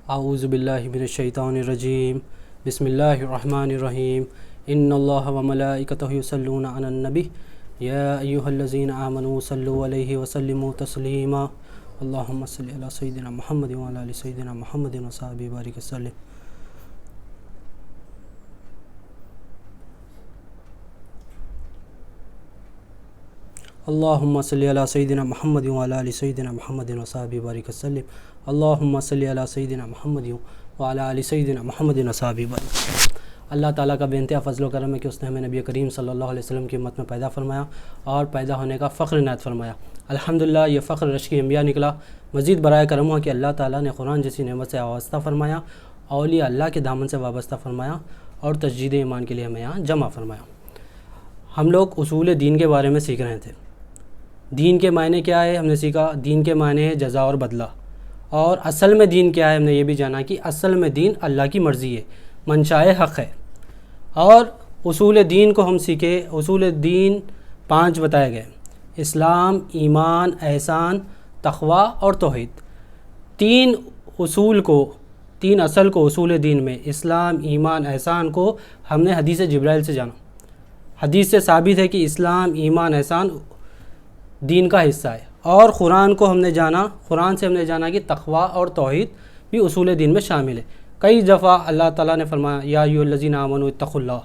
اعوذ باللہ من الشیطان الرجیم بسم اللہ الرحمن الرحیم ان اللہ وملائکتہ یصلون علی النبی یا ایہا الذین آمنوا صلوا علیہ وسلموا تسلیما اللہم صلی علی سیدنا محمد وعلی آل سیدنا محمد وصحبہ بارک وسلم۔ اللہم صلی علی سیدنا محمد وعلی آل سیدنا محمد وصحبہ بارک وسلم۔ اللہم صلی علی سیدنا محمد وعلی آل سیدنا محمد وصحبہ بارک وسلم۔ اللہ تعالیٰ کا بے انتہا فضل و کرم ہے کہ اس نے ہمیں نبی کریم صلی اللہ علیہ وسلم کی امت میں پیدا فرمایا اور پیدا ہونے کا فخر عنایت فرمایا۔ الحمدللہ یہ فخر رشک انبیاء نکلا۔ مزید برائے کرم ہوا کہ اللہ تعالیٰ نے قرآن جیسی نعمت سے وابستہ فرمایا، اولیاء اللہ کے دامن سے وابستہ فرمایا اور تجدید ایمان کے لیے ہمیں یہاں جمع فرمایا۔ ہم لوگ اصول دین کے بارے میں سیکھ رہے تھے۔ دین کے معنی کیا ہے ہم نے سیکھا، دین کے معنی ہے جزا اور بدلہ، اور اصل میں دین کیا ہے ہم نے یہ بھی جانا کہ اصل میں دین اللہ کی مرضی ہے، منشاء حق ہے۔ اور اصول دین کو ہم سیکھے، اصول دین 5 بتائے گئے: اسلام، ایمان، احسان، تقویٰ اور توحید۔ 3 اصل کو اصول دین میں اسلام، ایمان، احسان کو ہم نے حدیث جبرائیل سے جانا۔ حدیث سے ثابت ہے کہ اسلام، ایمان، احسان دین کا حصہ ہے، اور قرآن کو ہم نے جانا، قرآن سے ہم نے جانا کہ تقویٰ اور توحید بھی اصول دین میں شامل ہے۔ کئی دفعہ اللہ تعالیٰ نے فرمایا یا ایھا الذین آمنوا اتقوا اللہ،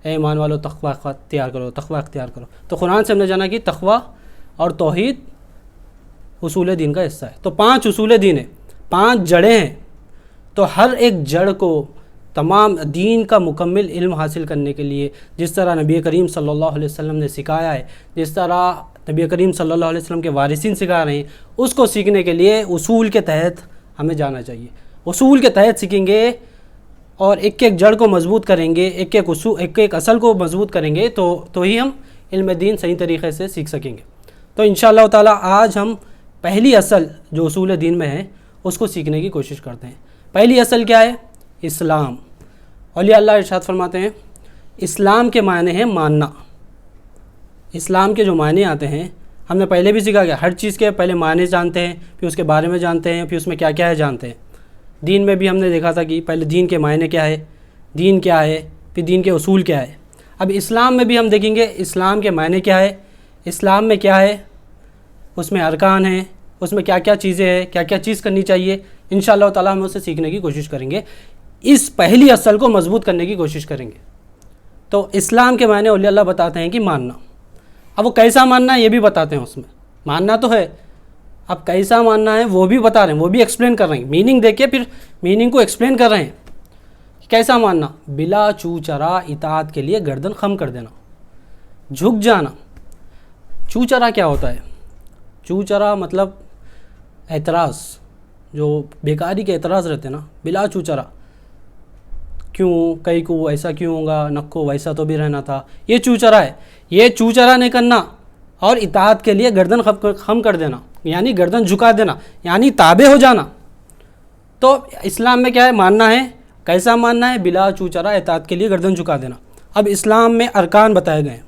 اے ایمان والو تقویٰ اختیار کرو، تقویٰ اختیار کرو۔ تو قرآن سے ہم نے جانا کہ تقویٰ اور توحید اصول دین کا حصہ ہے۔ تو 5 اصول دین ہیں، 5 جڑیں ہیں۔ تو ہر ایک جڑ کو تمام دین کا مکمل علم حاصل کرنے کے لیے جس طرح نبی کریم صلی اللہ علیہ وسلم نے سکھایا ہے، جس طرح نبی کریم صلی اللہ علیہ وسلم کے وارثین سکھا رہے ہیں، اس کو سیکھنے کے لیے اصول کے تحت ہمیں جانا چاہیے۔ اصول کے تحت سیکھیں گے اور ایک ایک جڑ کو مضبوط کریں گے، ایک ایک اصل کو مضبوط کریں گے تو ہی ہم علم دین صحیح طریقے سے سیکھ سکیں گے۔ تو انشاءاللہ تعالی آج ہم پہلی اصل جو اصول دین میں ہے اس کو سیکھنے کی کوشش کرتے ہیں۔ پہلی اصل کیا ہے؟ اسلام۔ اولیاء اللہ ارشاد فرماتے ہیں اسلام کے معنی ہیں ماننا۔ اسلام کے جو معنی آتے ہیں ہم نے پہلے بھی سیکھا کہ ہر چیز کے پہلے معنی جانتے ہیں، پھر اس کے بارے میں جانتے ہیں، پھر اس میں کیا کیا ہے جانتے ہیں۔ دین میں بھی ہم نے دیکھا تھا کہ پہلے دین کے معنی کیا ہے، دین کیا ہے، پھر دین کے اصول کیا ہے۔ اب اسلام میں بھی ہم دیکھیں گے اسلام کے معنی کیا ہے، اسلام میں کیا ہے، اس میں ارکان ہیں، اس میں کیا کیا چیزیں ہیں، کیا کیا چیز کرنی چاہیے۔ انشاءاللہ تعالی ہم اسے سیکھنے کی کوشش کریں گے، اس پہلی اصل کو مضبوط کرنے کی کوشش کریں گے۔ تو اسلام کے معنی اولیاء اللہ بتاتے ہیں کہ ماننا۔ اب وہ کیسا ماننا ہے یہ بھی بتاتے ہیں، اس میں ماننا تو ہے، اب کیسا ماننا ہے وہ بھی بتا رہے ہیں، وہ بھی ایکسپلین کر رہے ہیں۔ میننگ دیکھ کے پھر میننگ کو ایکسپلین کر رہے ہیں۔ کیسا ماننا؟ بلا چو چرا اطاعت کے لیے گردن خم کر دینا، جھک جانا۔ چو چرا کیا ہوتا ہے؟ چو چرا مطلب اعتراض، جو بیکاری کے اعتراض رہتے ہیں نا، بلا چو چرا، کیوں، کئی کو ایسا کیوں ہوگا، نکو ویسا تو بھی رہنا تھا، یہ چو چرا ہے۔ یہ چو چرا نہیں کرنا اور اطاعت کے لیے گردن خم کر دینا، یعنی گردن جھکا دینا، یعنی تابع ہو جانا۔ تو اسلام میں کیا ہے؟ ماننا ہے۔ کیسا ماننا ہے؟ بلا چو چرا اطاعت کے لیے گردن جھکا دینا۔ اب اسلام میں ارکان بتائے گئے ہیں،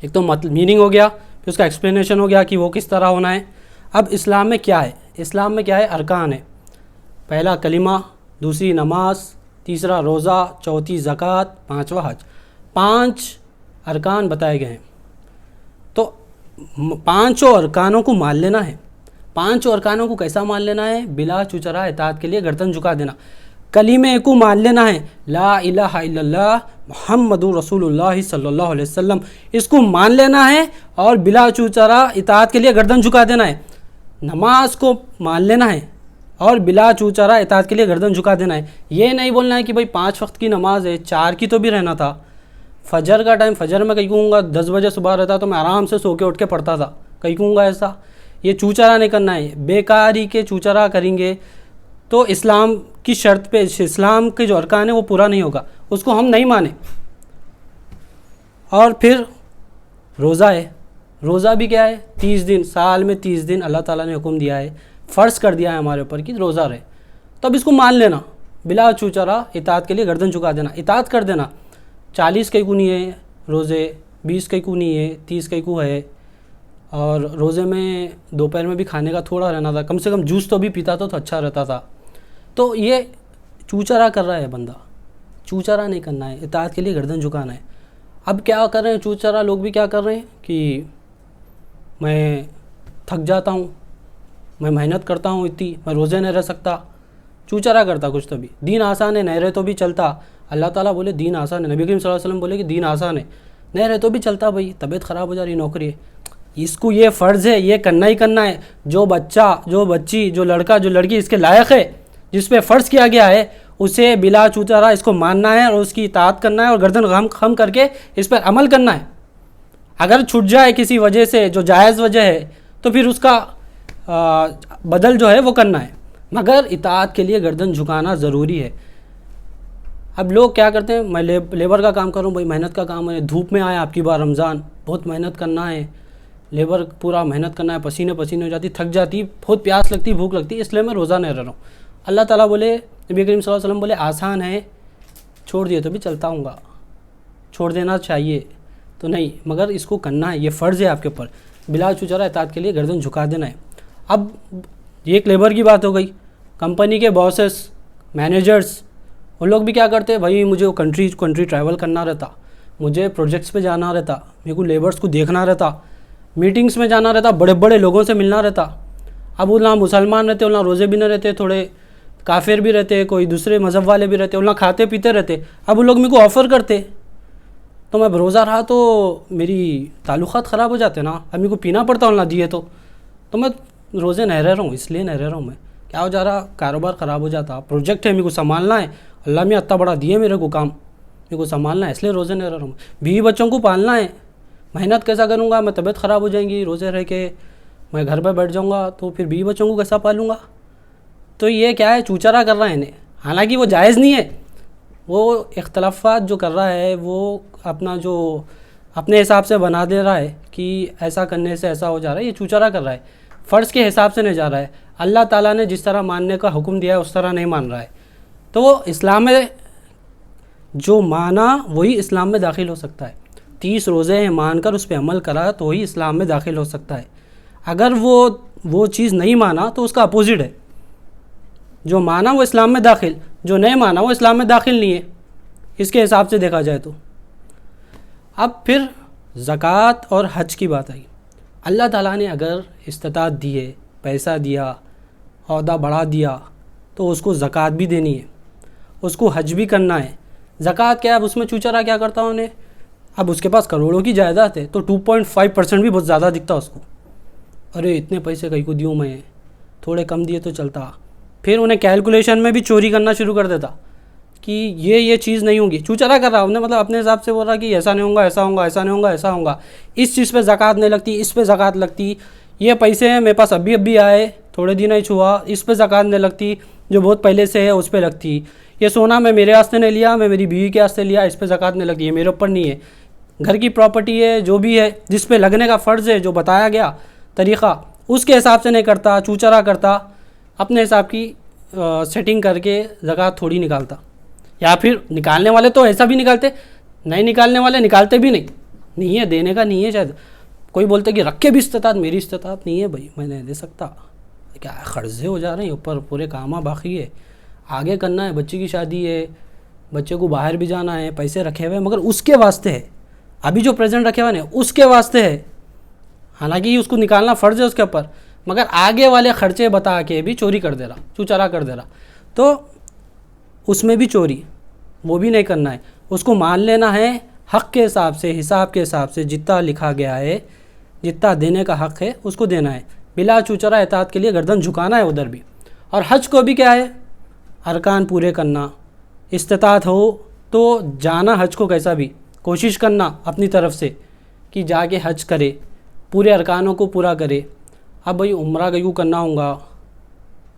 ایک تو میننگ ہو گیا، پھر اس کا ایکسپلینیشن ہو گیا کہ وہ کس طرح ہونا ہے۔ اب اسلام میں کیا ہے؟ اسلام میں کیا ہے؟ ارکان ہے۔ پہلا کلمہ، دوسری نماز، تیسرا روزہ، چوتھی زکوٰۃ، 5واں حج۔ 5 ارکان بتائے گئے ہیں۔ تو 5 ارکانوں کو مان لینا ہے۔ 5 ارکانوں کو کیسا مان لینا ہے؟ بلا چوچرا اطاعت کے لیے گردن جھکا دینا۔ کلمے کو مان لینا ہے، لا الہ الا اللہ محمد رسول اللہ صلی اللہ علیہ وسلم، اس کو مان لینا ہے اور بلا چوچرا اطاعت کے لیے گردن جھکا دینا ہے۔ نماز کو مان لینا ہے اور بلا چوچرا اطاعت کے لیے گردن جھکا دینا ہے۔ یہ نہیں بولنا ہے کہ بھائی 5 وقت کی نماز ہے، 4 کی تو بھی رہنا تھا۔ فجر کا ٹائم، فجر میں کہیں کہوں گا 10 بجے صبح رہتا تو میں آرام سے سو کے اٹھ کے پڑھتا تھا، کہیں کہوں گا ایسا۔ یہ چوچرا نہیں کرنا ہے، بیکاری کے چوچرا کریں گے تو اسلام کی شرط پہ، اسلام کے جو ارکان ہیں وہ پورا نہیں ہوگا، اس کو ہم نہیں مانیں۔ اور پھر روزہ ہے۔ روزہ بھی کیا ہے؟ 30 دن، سال میں 30 دن اللہ تعالیٰ نے حکم دیا ہے، فرض کر دیا ہے ہمارے اوپر کہ روزہ رہے، تو اب اس کو مان لینا، بلا چوچرا اطاعت کے لیے گردن جھکا دینا، اطاعت کر دینا۔ 40 کئی کو نہیں ہے روزے، 20 کئی کو نہیں ہے، 30 کئی کو ہے۔ اور روزے میں دوپہر میں بھی کھانے کا تھوڑا رہنا تھا، کم سے کم جوس تو بھی پیتا تو اچھا رہتا تھا۔ تو یہ چوچرا کر رہا ہے بندہ. چوچرا نہیں کرنا ہے, اطاعت کے لیے گردن جھکانا ہے. اب کیا کر رہے ہیں چوچرا لوگ بھی, کیا کر رہے ہیں کہ میں تھک جاتا ہوں, میں محنت کرتا ہوں اتنی, میں روزے نہیں رہ سکتا. چوچرا کرتا کچھ تو بھی. دین آسان ہے, نہیں رہے تو بھی چلتا. اللہ تعالیٰ بولے دین آسان ہے, نبی کریم صلی اللہ علیہ وسلم بولے کہ دین آسان ہے, نہیں رہے تو بھی چلتا. بھائی طبیعت خراب ہو جا رہی, نوکری ہے, اس کو یہ فرض ہے, یہ کرنا ہی کرنا ہے. جو بچہ, جو بچی, جو لڑکا, جو لڑکی اس کے لائق ہے, جس پہ فرض کیا گیا ہے, اسے بلا چوچرا اس کو ماننا ہے اور اس کی اطاعت کرنا ہے اور گردن خم کر کے اس پر عمل کرنا ہے. اگر چھٹ جائے کسی وجہ سے جو جائز وجہ ہے تو پھر اس کا بدل جو ہے وہ کرنا ہے, مگر اطاعت کے لیے گردن جھکانا ضروری ہے. اب لوگ کیا کرتے ہیں, میں لیبر کا کام کروں, بھائی محنت کا کام ہے, دھوپ میں آئے آپ کی بار رمضان, بہت محنت کرنا ہے, لیبر پورا محنت کرنا ہے, پسینے ہو جاتی, تھک جاتی, بہت پیاس لگتی, بھوک لگتی, اس لیے میں روزہ نہیں رہ رہا ہوں. اللہ تعالیٰ بولے, نبی کریم صلی اللہ علیہ وسلم بولے آسان ہے, چھوڑ دیے تو بھی چلتا ہوں گا, چھوڑ دینا چاہیے تو نہیں, مگر اس کو کرنا ہے, یہ فرض ہے آپ کے اوپر. بلا چوچرا اطاعت کے لیے گردن جھکا دینا ہے. اب یہ ایک لیبر کی بات ہو گئی. کمپنی کے باسز, مینیجرز, ان لوگ بھی کیا کرتے ہیں, بھائی مجھے کنٹری ٹریول کرنا رہتا, مجھے پروجیکٹس پہ جانا رہتا, میرے کو لیبرز کو دیکھنا رہتا, میٹنگس میں جانا رہتا, بڑے بڑے لوگوں سے ملنا رہتا. اب وہاں مسلمان رہتے, وہاں روزے بھی نہ رہتے, تھوڑے کافر بھی رہتے, کوئی دوسرے مذہب والے بھی رہتے, وہاں کھاتے پیتے رہتے. اب وہ لوگ میرے کو آفر کرتے تو میں روزہ رہا تو میری تعلقات خراب ہو جاتے نا, اب میرے کو پینا پڑتا وہاں دیے تو میں روزے نہیں رہ رہا ہوں, اس لیے نہیں رہ رہا ہوں. میں کیا ہو جا رہا, کاروبار خراب ہو جاتا, پروجیکٹ ہے میرے کو سنبھالنا ہے, اللہ میں اتنا بڑا دیے میرے کو کام, میرے کو سنبھالنا ہے, اس لیے روزے نہیں رہ رہا ہوں. بیوی بچوں کو پالنا ہے, محنت کیسا کروں گا, میں طبیعت خراب ہو جائیں گی روزے رہ کے, میں گھر پہ بیٹھ جاؤں گا تو پھر بیوی بچوں کو کیسا پالوں گا. تو یہ کیا ہے, چوچرا کر رہا ہے انہیں, حالانکہ وہ جائز نہیں ہے. وہ اختلافات جو کر رہا ہے وہ اپنا جو اپنے حساب سے بنا دے رہا ہے کہ ایسا کرنے سے ایسا ہو جا رہا ہے, یہ چوچرا کر رہا ہے, فرض کے حساب سے نہیں جا رہا ہے. اللہ تعالیٰ نے جس طرح ماننے کا حکم دیا ہے اس طرح نہیں مان رہا ہے. تو وہ اسلام میں جو مانا وہی اسلام میں داخل ہو سکتا ہے. 30 روزے ہیں مان کر اس پہ عمل کرا تو وہی اسلام میں داخل ہو سکتا ہے. اگر وہ چیز نہیں مانا تو اس کا اپوزٹ ہے. جو مانا وہ اسلام میں داخل, جو نہیں مانا وہ اسلام میں داخل نہیں ہے, اس کے حساب سے دیکھا جائے تو. اب پھر زکوٰۃ اور حج کی بات آئی. اللہ تعالیٰ نے اگر استطاعت دی ہے, پیسہ دیا, عہدہ بڑھا دیا, تو اس کو زکوٰۃ بھی دینی ہے, اس کو حج بھی کرنا ہے. زکوٰۃ کیا ہے, اب اس میں چوچرا کیا کرتا ہوں نے, اب اس کے پاس کروڑوں کی جائیداد ہے تو 2.5% بھی بہت زیادہ دکھتا اس کو. ارے اتنے پیسے کہیں کو دیوں میں, تھوڑے کم دیے تو چلتا. پھر انہیں کیلکولیشن میں بھی چوری کرنا شروع کر دیتا کہ یہ چیز نہیں ہوگی. چوچرا کر رہا انہیں, مطلب اپنے حساب سے بول رہا کہ ایسا نہیں ہوگا, ایسا ہوگا, ایسا نہیں ہوگا, ایسا ہوگا, اس چیز پہ زکوٰۃ نہیں لگتی, اس پہ زکوٰۃ لگتی, یہ پیسے ہیں میرے پاس ابھی آئے, تھوڑے دن ہی چھوا, اس پہ زکوٰۃ نہیں لگتی, جو بہت پہلے سے ہے اس پہ لگتی. یہ سونا میں میرے واسطے نہیں لیا, میں میری بیوی کے واسطے لیا, اس پہ زکوٰۃ نہیں لگتی, یہ میرے اوپر نہیں ہے. گھر کی پراپرٹی ہے, جو بھی ہے, جس پہ لگنے کا فرض ہے, جو بتایا گیا طریقہ, اس کے حساب سے نہیں کرتا, چوچرا کرتا, اپنے حساب کی سیٹنگ کر کے زکوٰۃ تھوڑی نکالتا. یا پھر نکالنے والے تو ایسا بھی نکالتے, نہیں نکالنے والے نکالتے بھی نہیں ہے, دینے کا نہیں ہے. شاید کوئی بولتے کہ رکھ کے بھی استطاعت, میری استطاعت نہیں ہے بھائی, میں نہیں دے سکتا, کیا قرضے ہو جا رہے ہیں اوپر, پورے کام باقی ہے, آگے کرنا ہے, بچے کی شادی ہے, بچے کو باہر بھی جانا ہے, پیسے رکھے ہوئے, مگر اس کے واسطے ہے. ابھی جو پریزنٹ رکھے ہوئے ہیں اس کے واسطے ہے, حالانکہ اس کو نکالنا فرض ہے اس کے اوپر, مگر آگے والے خرچے بتا کے بھی چوری کر دے رہا, چوچرا کر دے رہا. تو اس میں بھی چوری, وہ بھی نہیں کرنا ہے. اس کو مان لینا ہے حق کے حساب سے, حساب کے حساب سے, جتنا لکھا گیا ہے, جتنا دینے کا حق ہے اس کو دینا ہے, بلا چوچرا اطاعت کے لیے گردن جھکانا ہے ادھر بھی. اور حج کو بھی کیا ہے, ارکان پورے کرنا, استطاعت ہو تو جانا حج کو, کیسا بھی کوشش کرنا اپنی طرف سے کہ جا کے حج کرے, پورے ارکانوں کو پورا کرے. اب بھائی عمرہ کیوں کرنا ہوگا,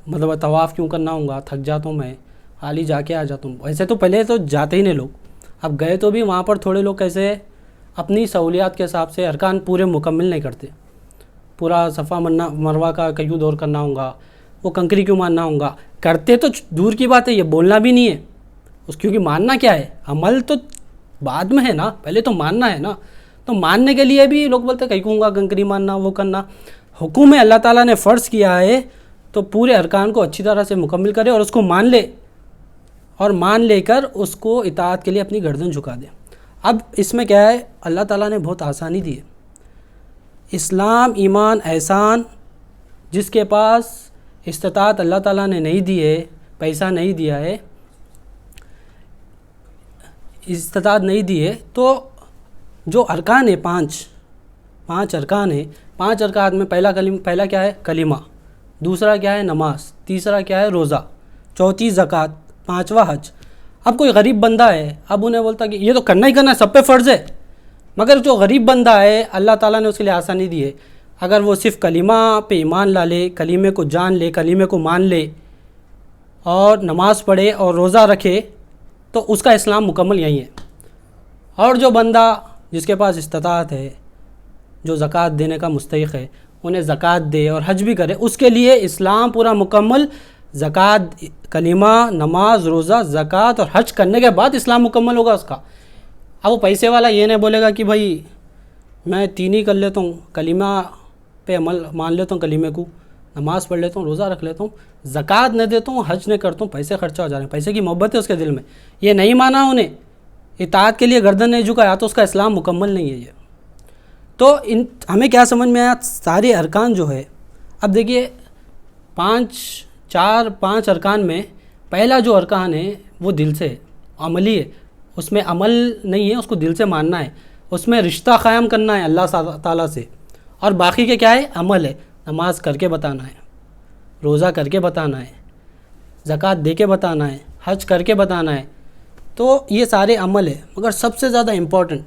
مطلب طواف کیوں کرنا ہوگا, تھک جاتا ہوں میں, حالی جا کے آ جاتا ہوں. ویسے تو پہلے تو جاتے ہی نہیں لوگ, اب گئے تو بھی وہاں پر تھوڑے لوگ کیسے اپنی سہولیات کے حساب سے ارکان پورے مکمل نہیں کرتے. پورا صفا مروہ کا کیوں دور کرنا ہوگا, وہ کنکری کیوں ماننا ہوگا, کرتے تو دور کی بات ہے, یہ بولنا بھی نہیں ہے اس, کیونکہ ماننا کیا ہے, عمل تو بعد میں ہے نا, پہلے تو ماننا ہے نا. تو ماننے کے لیے بھی لوگ بولتے کہیں کہوں گا کنکری ماننا, وہ کرنا. حکم ہے, اللہ تعالیٰ نے فرض کیا ہے تو پورے ارکان کو اچھی طرح سے مکمل کرے اور اس کو مان لے، اور مان لے کر اس کو اطاعت کے لیے اپنی گردن جھکا دے۔ اب اس میں کیا ہے، اللہ تعالیٰ نے بہت آسانی دی ہے۔ اسلام، ایمان، احسان، جس کے پاس استطاعت اللہ تعالیٰ نے نہیں دی ہے، پیسہ نہیں دیا ہے، استطاعت نہیں دی ہے، تو جو ارکان ہے پانچ ارکان ہیں، 5 ارکان میں پہلا کیا ہے؟ کلمہ، دوسرا کیا ہے؟ نماز، تیسرا کیا ہے؟ روزہ، چوتھی زکوٰۃ، 5واں حج۔ اب کوئی غریب بندہ ہے، اب انہیں بولتا کہ یہ تو کرنا ہی کرنا ہے، سب پہ فرض ہے، مگر جو غریب بندہ ہے اللہ تعالیٰ نے اس کے لیے آسانی دی ہے، اگر وہ صرف کلمہ پہ ایمان لا لے، کلمے کو جان لے، کلمے کو مان لے اور نماز پڑھے اور روزہ رکھے تو اس کا اسلام مکمل یہی ہے۔ اور جو بندہ جس کے پاس استطاعت ہے، جو زکوٰۃ دینے کا مستحق ہے، انہیں زکوٰۃ دے اور حج بھی کرے، اس کے لیے اسلام پورا مکمل، زکوٰۃ، کلمہ، نماز، روزہ، زکوٰۃ اور حج کرنے کے بعد اسلام مکمل ہوگا اس کا۔ اب وہ پیسے والا یہ نہیں بولے گا کہ بھائی میں 3 ہی کر لیتا ہوں، کلمہ پہ عمل مان لیتا ہوں، کلمے کو، نماز پڑھ لیتا ہوں، روزہ رکھ لیتا ہوں، زکوٰۃ نہیں دیتا ہوں، حج نہیں کرتا ہوں، پیسے خرچہ ہو جا رہے ہیں، پیسے کی محبت ہے اس کے دل میں، یہ نہیں مانا انہیں، اطاعت کے لیے گردن نہیں جھکایا، تو اس کا اسلام مکمل نہیں ہے یہ۔ تو ہمیں کیا سمجھ میں آیا؟ سارے ارکان جو ہے، اب دیکھیے 5 ارکان میں پہلا جو ارکان ہے وہ دل سے ہے، عملی ہے، اس میں عمل نہیں ہے، اس کو دل سے ماننا ہے، اس میں رشتہ قائم کرنا ہے اللہ تعالیٰ سے، اور باقی کے کیا ہے؟ عمل ہے، نماز کر کے بتانا ہے، روزہ کر کے بتانا ہے، زکوٰۃ دے کے بتانا ہے، حج کر کے بتانا ہے، تو یہ سارے عمل ہے، مگر سب سے زیادہ امپورٹنٹ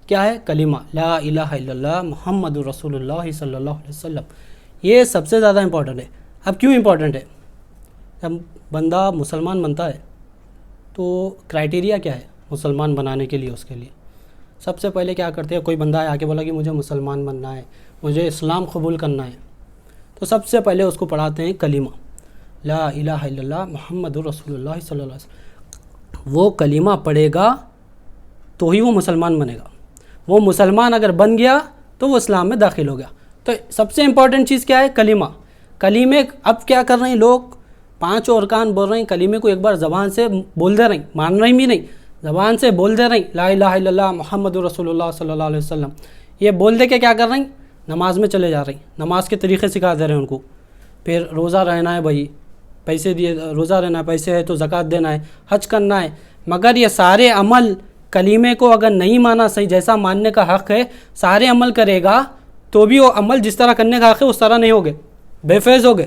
کیا ہے؟ کلمہ لا الہ الا اللہ محمد رسول اللہ صلی اللہ علیہ وسلم، یہ سب سے زیادہ امپورٹنٹ ہے۔ اب کیوں امپورٹنٹ ہے؟ جب بندہ مسلمان بنتا ہے تو کرائٹیریا کیا ہے مسلمان بنانے کے لیے؟ اس کے لیے سب سے پہلے کیا کرتے ہیں؟ کوئی بندہ آ کے بولا کہ مجھے مسلمان بننا ہے، مجھے اسلام قبول کرنا ہے، تو سب سے پہلے اس کو پڑھاتے ہیں کلمہ لا الہ الا اللہ محمد رسول اللہ صلی اللہ علیہ وسلم۔ وہ کلمہ پڑھے گا تو ہی وہ مسلمان بنے گا، وہ مسلمان اگر بن گیا تو وہ اسلام میں داخل ہو گیا۔ تو سب سے امپورٹنٹ چیز کیا ہے؟ کلمہ۔ کلمے اب کیا کر رہے ہیں لوگ؟ 5 ارکان بول رہے ہیں، کلمے کو ایک بار زبان سے بول دے رہے ہیں، مان رہے بھی نہیں، زبان سے بول دے رہے ہیں لا الہ الا اللہ محمد رسول اللہ صلی اللہ علیہ وسلم، یہ بول دے کے کیا کر رہے ہیں؟ نماز میں چلے جا رہے ہیں، نماز کے طریقے سکھا دے رہے ہیں ان کو، پھر روزہ رہنا ہے، بھائی پیسے دیے، روزہ رہنا ہے، پیسے ہے تو زکوٰۃ دینا ہے، حج کرنا ہے، مگر یہ سارے عمل کلمے کو اگر نہیں مانا صحیح جیسا ماننے کا حق ہے، سارے عمل کرے گا تو بھی وہ عمل جس طرح کرنے کا حق ہے اس طرح نہیں ہوگے، بے فیض ہوگے۔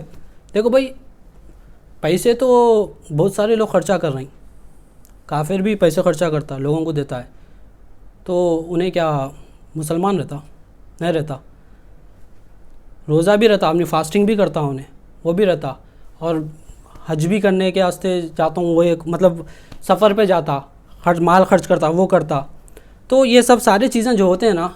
دیکھو بھائی پیسے تو بہت سارے لوگ خرچہ کر رہے ہیں، کافر بھی پیسے خرچہ کرتا ہے، لوگوں کو دیتا ہے، تو انہیں کیا مسلمان رہتا؟ نہیں رہتا۔ روزہ بھی رہتا، اپنی فاسٹنگ بھی کرتا انہیں، وہ بھی رہتا، اور حج بھی کرنے کے واسطے جاتا ہوں، وہ ایک مطلب سفر پہ جاتا، مال خرچ کرتا، وہ کرتا۔ تو یہ سب سارے چیزیں جو ہوتے ہیں نا،